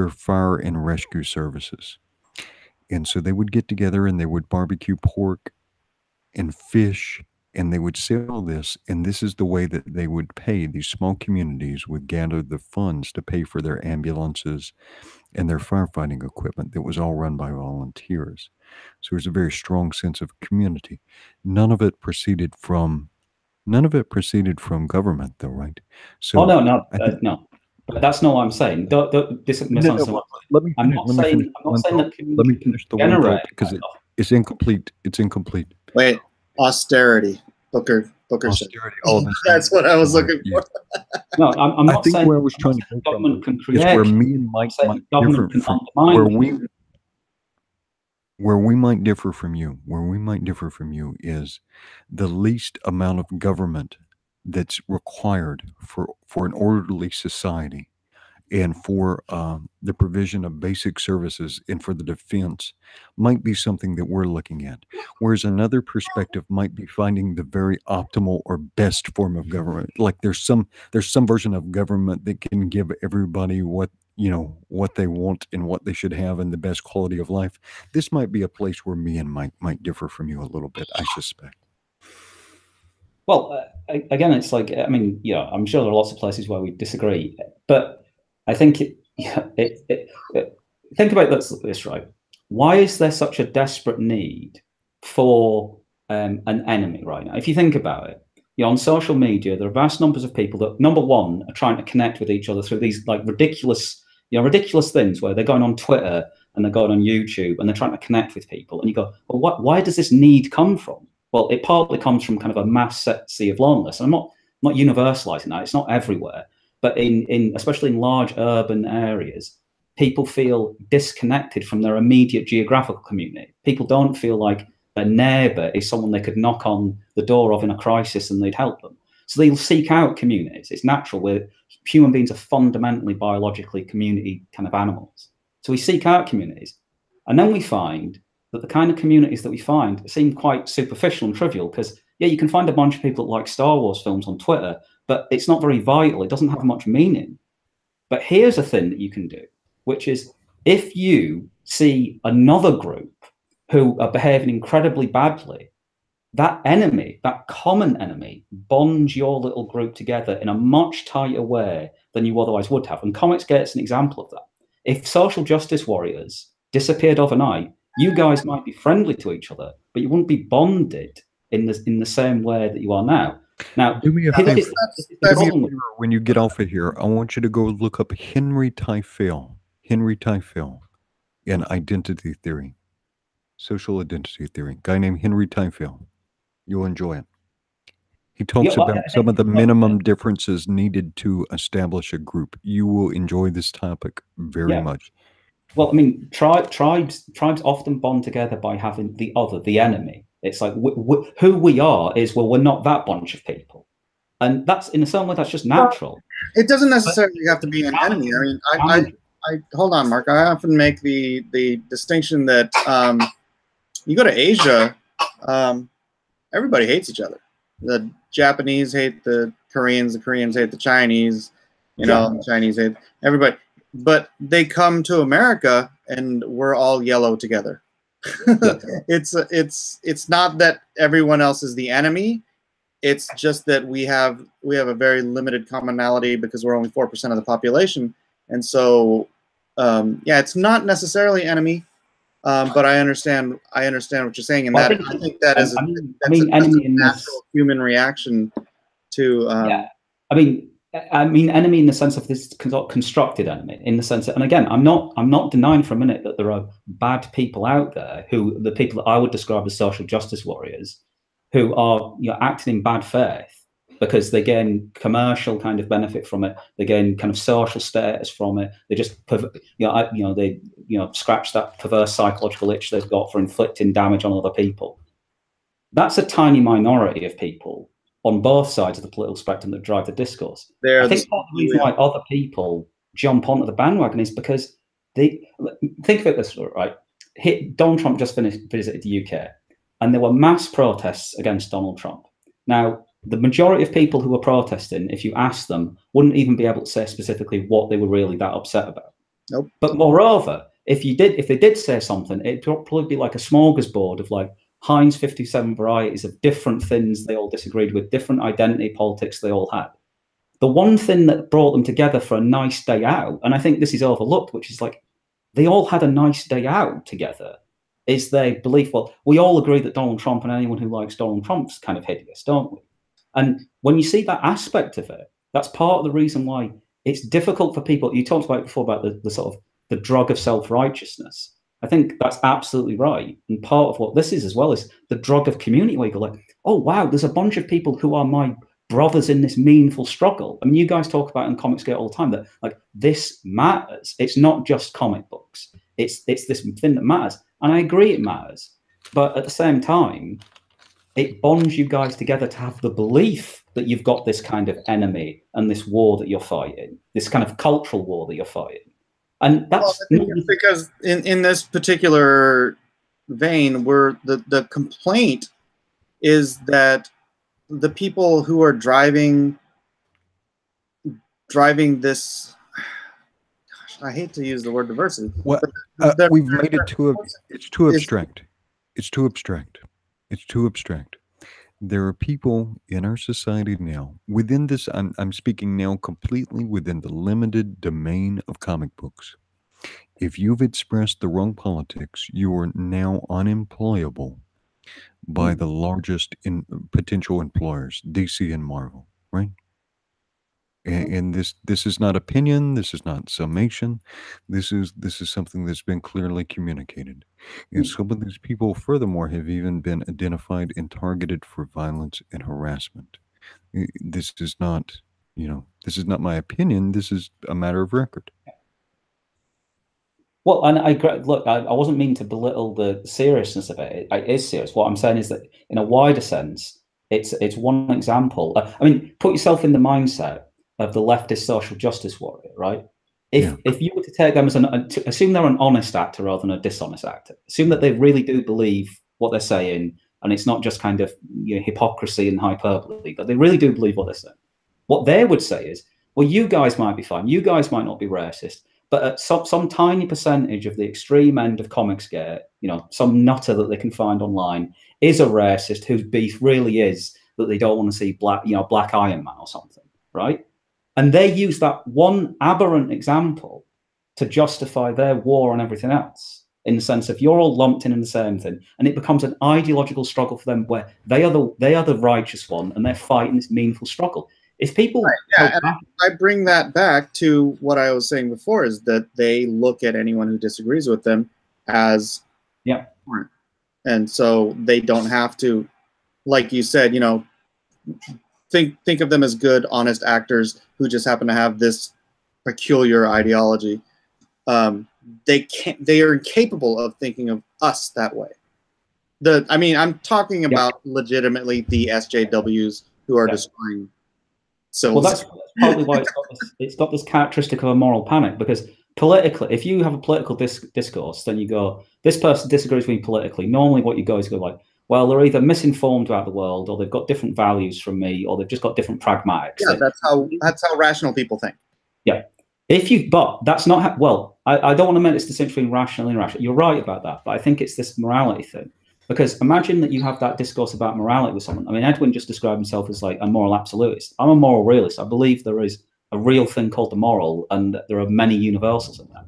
fire and rescue services. And so they would get together and they would barbecue pork and fish, and they would sell this, and this is the way that they would pay. These small communities would gather the funds to pay for their ambulances and their firefighting equipment that was all run by volunteers. So there's a very strong sense of community. None of it proceeded from government, though, right? So no. But that's not what I'm saying. Don't misunderstand. I'm not saying that let me finish the one because it's incomplete. It's incomplete. Wait, austerity. Booker austerity. That's what I was looking for. No, I'm not saying where I was trying to go government from can create. is where me and Mike might differ from where we might differ from you is the least amount of government that's required for an orderly society and for the provision of basic services and for the defense might be something that we're looking at. Whereas another perspective might be finding the very optimal or best form of government. Like there's some version of government that can give everybody what they want and what they should have and the best quality of life. This might be a place where me and Mike might differ from you a little bit, I suspect. Well, again, it's like, I mean, I'm sure there are lots of places where we disagree, but I think think about this, right? Why is there such a desperate need for an enemy right now? If you think about it, on social media, there are vast numbers of people that, number one, are trying to connect with each other through these like ridiculous things where they're going on Twitter and they're going on YouTube and they're trying to connect with people. And you go, well, why does this need come from? Well, it partly comes from kind of a mass sea of loneliness. And I'm not universalizing that. It's not everywhere. But especially in large urban areas, people feel disconnected from their immediate geographical community. People don't feel like their neighbor is someone they could knock on the door of in a crisis and they'd help them. So they'll seek out communities. It's natural. Human beings are fundamentally biologically community kind of animals. So we seek out communities. And then we find that the kind of communities that we find seem quite superficial and trivial, because, yeah, you can find a bunch of people that like Star Wars films on Twitter, but it's not very vital. It doesn't have much meaning. But here's a thing that you can do, which is if you see another group who are behaving incredibly badly, that enemy, that common enemy, bonds your little group together in a much tighter way than you otherwise would have. And Comicsgate's an example of that. If social justice warriors disappeared overnight, you guys might be friendly to each other, but you wouldn't be bonded in the same way that you are now. Now, do me a favor. When you get off of here, I want you to go look up Henry Tyfel in identity theory, social identity theory. Guy named Henry Tyfel. You'll enjoy it. He talks about some of the minimum differences needed to establish a group. You will enjoy this topic very much. Well, I mean, tribes often bond together by having the other, the enemy. It's like who we are is, well, we're not that bunch of people, and that's, in some way, that's just natural. It doesn't necessarily have to be an enemy. I mean, I hold on, Mark. I often make the distinction that you go to Asia, everybody hates each other. The Japanese hate the Koreans hate the Chinese, the Chinese hate everybody. But they come to America and we're all yellow together. It's not that everyone else is the enemy. It's just that we have a very limited commonality because we're only 4% of the population. And so, it's not necessarily enemy. But I understand what you're saying, and I think that is a natural human reaction to. I mean enemy in the sense of this constructed enemy, in the sense that, and again, I'm not denying for a minute that there are bad people out there, who the people that I would describe as social justice warriors, who are acting in bad faith because they gain commercial kind of benefit from it, they gain kind of social status from it, they just they scratch that perverse psychological itch they've got for inflicting damage on other people. That's a tiny minority of people on both sides of the political spectrum that drive the discourse. I think part of the reason why other people jump onto the bandwagon is because they think of it this way, right? Donald Trump just visited the UK, and there were mass protests against Donald Trump. Now, the majority of people who were protesting, if you asked them, wouldn't even be able to say specifically what they were really that upset about. Nope. But moreover, if they did say something, it'd probably be like a smorgasbord of like Heinz 57 varieties of different things they all disagreed with, different identity politics they all had. The one thing that brought them together for a nice day out, and I think this is overlooked, which is like they all had a nice day out together, is their belief, well, we all agree that Donald Trump and anyone who likes Donald Trump's kind of hideous, don't we? And when you see that aspect of it, that's part of the reason why it's difficult for people. You talked about before about the sort of the drug of self-righteousness. I think that's absolutely right. And part of what this is as well is the drug of community, where you go like, oh, wow, there's a bunch of people who are my brothers in this meaningful struggle. I mean, you guys talk about in Comicsgate all the time that like this matters. It's not just comic books. It's this thing that matters. And I agree it matters. But at the same time, it bonds you guys together to have the belief that you've got this kind of enemy and this war that you're fighting, this kind of cultural war that you're fighting. And that's because in this particular vein, where the complaint is that the people who are driving this, gosh, I hate to use the word diversity. Well, we've made it it's too abstract. It's too abstract. It's too abstract. There are people in our society now, within this, I'm speaking now completely within the limited domain of comic books. If you've expressed the wrong politics, you are now unemployable by the largest potential employers, DC and Marvel, right? And this is not opinion. This is not summation. This is something that's been clearly communicated. And some of these people, furthermore, have even been identified and targeted for violence and harassment. This is not, this is not my opinion. This is a matter of record. Well, and look, I wasn't meaning to belittle the seriousness of it. It is serious. What I'm saying is that in a wider sense, it's one example. I mean, put yourself in the mindset of the leftist social justice warrior, right? If you were to take them as assume they're an honest actor rather than a dishonest actor, assume that they really do believe what they're saying, and it's not just kind of hypocrisy and hyperbole, but they really do believe what they're saying. What they would say is, well, you guys might be fine, you guys might not be racist, but at some tiny percentage of the extreme end of Comicsgate, some nutter that they can find online is a racist whose beef really is that they don't want to see Black Iron Man or something, right? And they use that one aberrant example to justify their war on everything else, in the sense of you're all lumped in the same thing, and it becomes an ideological struggle for them where they are the righteous one and they're fighting this meaningful struggle. If people, I bring that back to what I was saying before, is that they look at anyone who disagrees with them as different, and so they don't have to, like you said, think of them as good, honest actors who just happen to have this peculiar ideology. They are incapable of thinking of us that way. I'm talking about legitimately the SJWs who are destroying. So that's partly why it's got this characteristic of a moral panic, because politically, if you have a political discourse, then you go, this person disagrees with me politically. Normally what you go is like, well, they're either misinformed about the world, or they've got different values from me, or they've just got different pragmatics. Yeah, that's how rational people think. Yeah. But that's not how, I don't want to make this distinction between rational and irrational. You're right about that, but I think it's this morality thing. Because imagine that you have that discourse about morality with someone. I mean, Edwin just described himself as like a moral absolutist. I'm a moral realist. I believe there is a real thing called the moral, and there are many universals in that.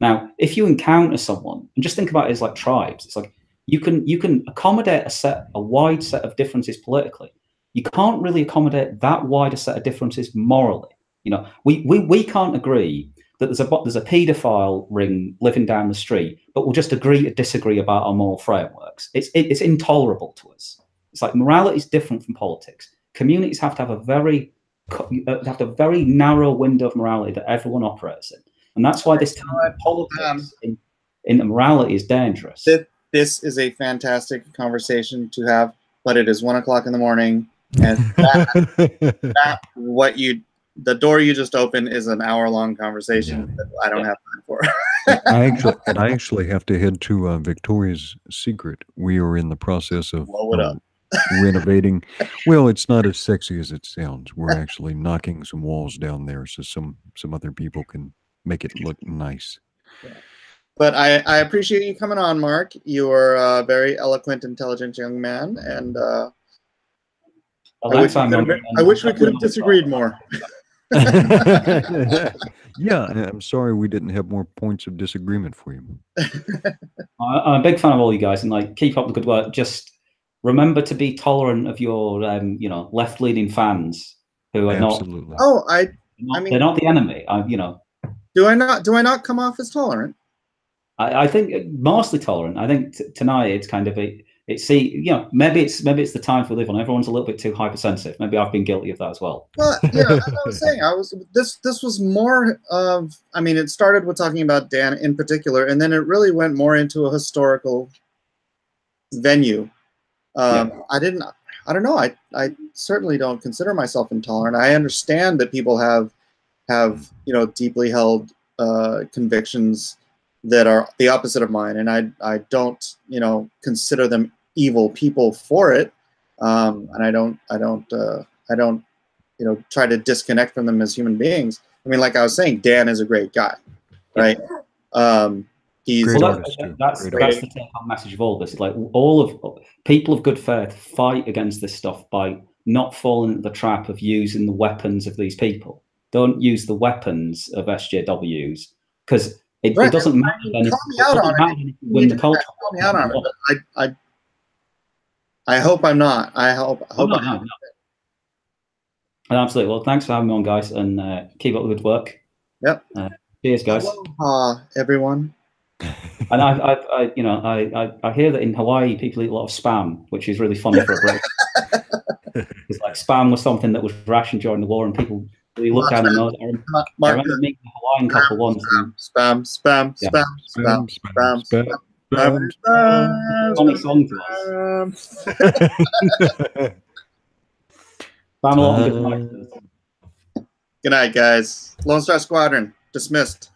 Now, if you encounter someone, and just think about it as like tribes, it's like you can accommodate a wide set of differences politically. You can't really accommodate that wide a set of differences morally. We can't agree that there's a paedophile ring living down the street, but we'll just agree to disagree about our moral frameworks. It's intolerable to us. It's like morality is different from politics. Communities have to have a very narrow window of morality that everyone operates in, and that's why this kind of politics in morality is dangerous. This is a fantastic conversation to have, but it is 1 o'clock in the morning, and the door you just opened is an hour-long conversation that I don't have time for. I actually have to head to Victoria's Secret. We are in the process of renovating. Well, it's not as sexy as it sounds. We're actually knocking some walls down there so some other people can make it look nice. Yeah. But I appreciate you coming on, Mark. You are a very eloquent, intelligent young man, and I wish we could have disagreed more. Yeah, I'm sorry we didn't have more points of disagreement for you. I'm a big fan of all you guys, and keep up the good work. Just remember to be tolerant of your left-leaning fans who are Absolutely. they're not the enemy. Do I not come off as tolerant? I think mostly tolerant. I think tonight it's kind of maybe it's the times we live on. Everyone's a little bit too hypersensitive. Maybe I've been guilty of that as well. Well, as I was saying, this was more of, it started with talking about Dan in particular, and then it really went more into a historical venue. I don't know. I certainly don't consider myself intolerant. I understand that people have deeply held convictions that are the opposite of mine, and I don't consider them evil people for it, and I don't try to disconnect from them as human beings. Like I was saying, Dan is a great guy, right? He's that's the take-home message of all this. It's like all of people of good faith fight against this stuff by not falling into the trap of using the weapons of these people. Don't use the weapons of SJWs, because it doesn't matter. Win the culture. Call me out on it, but I hope I'm not. I hope I'm not. Absolutely. Well, thanks for having me on, guys, and keep up the good work. Yep. Cheers, guys. Aloha, everyone. And I hear that in Hawaii people eat a lot of spam, which is really funny for a break. It's like spam was something that was rationed during the war, and people really look down and know. I remember meeting a Hawaiian couple once. Spam. Funny song to us. Spam a lot of good night. Good night, guys. Lone Star Squadron. Dismissed.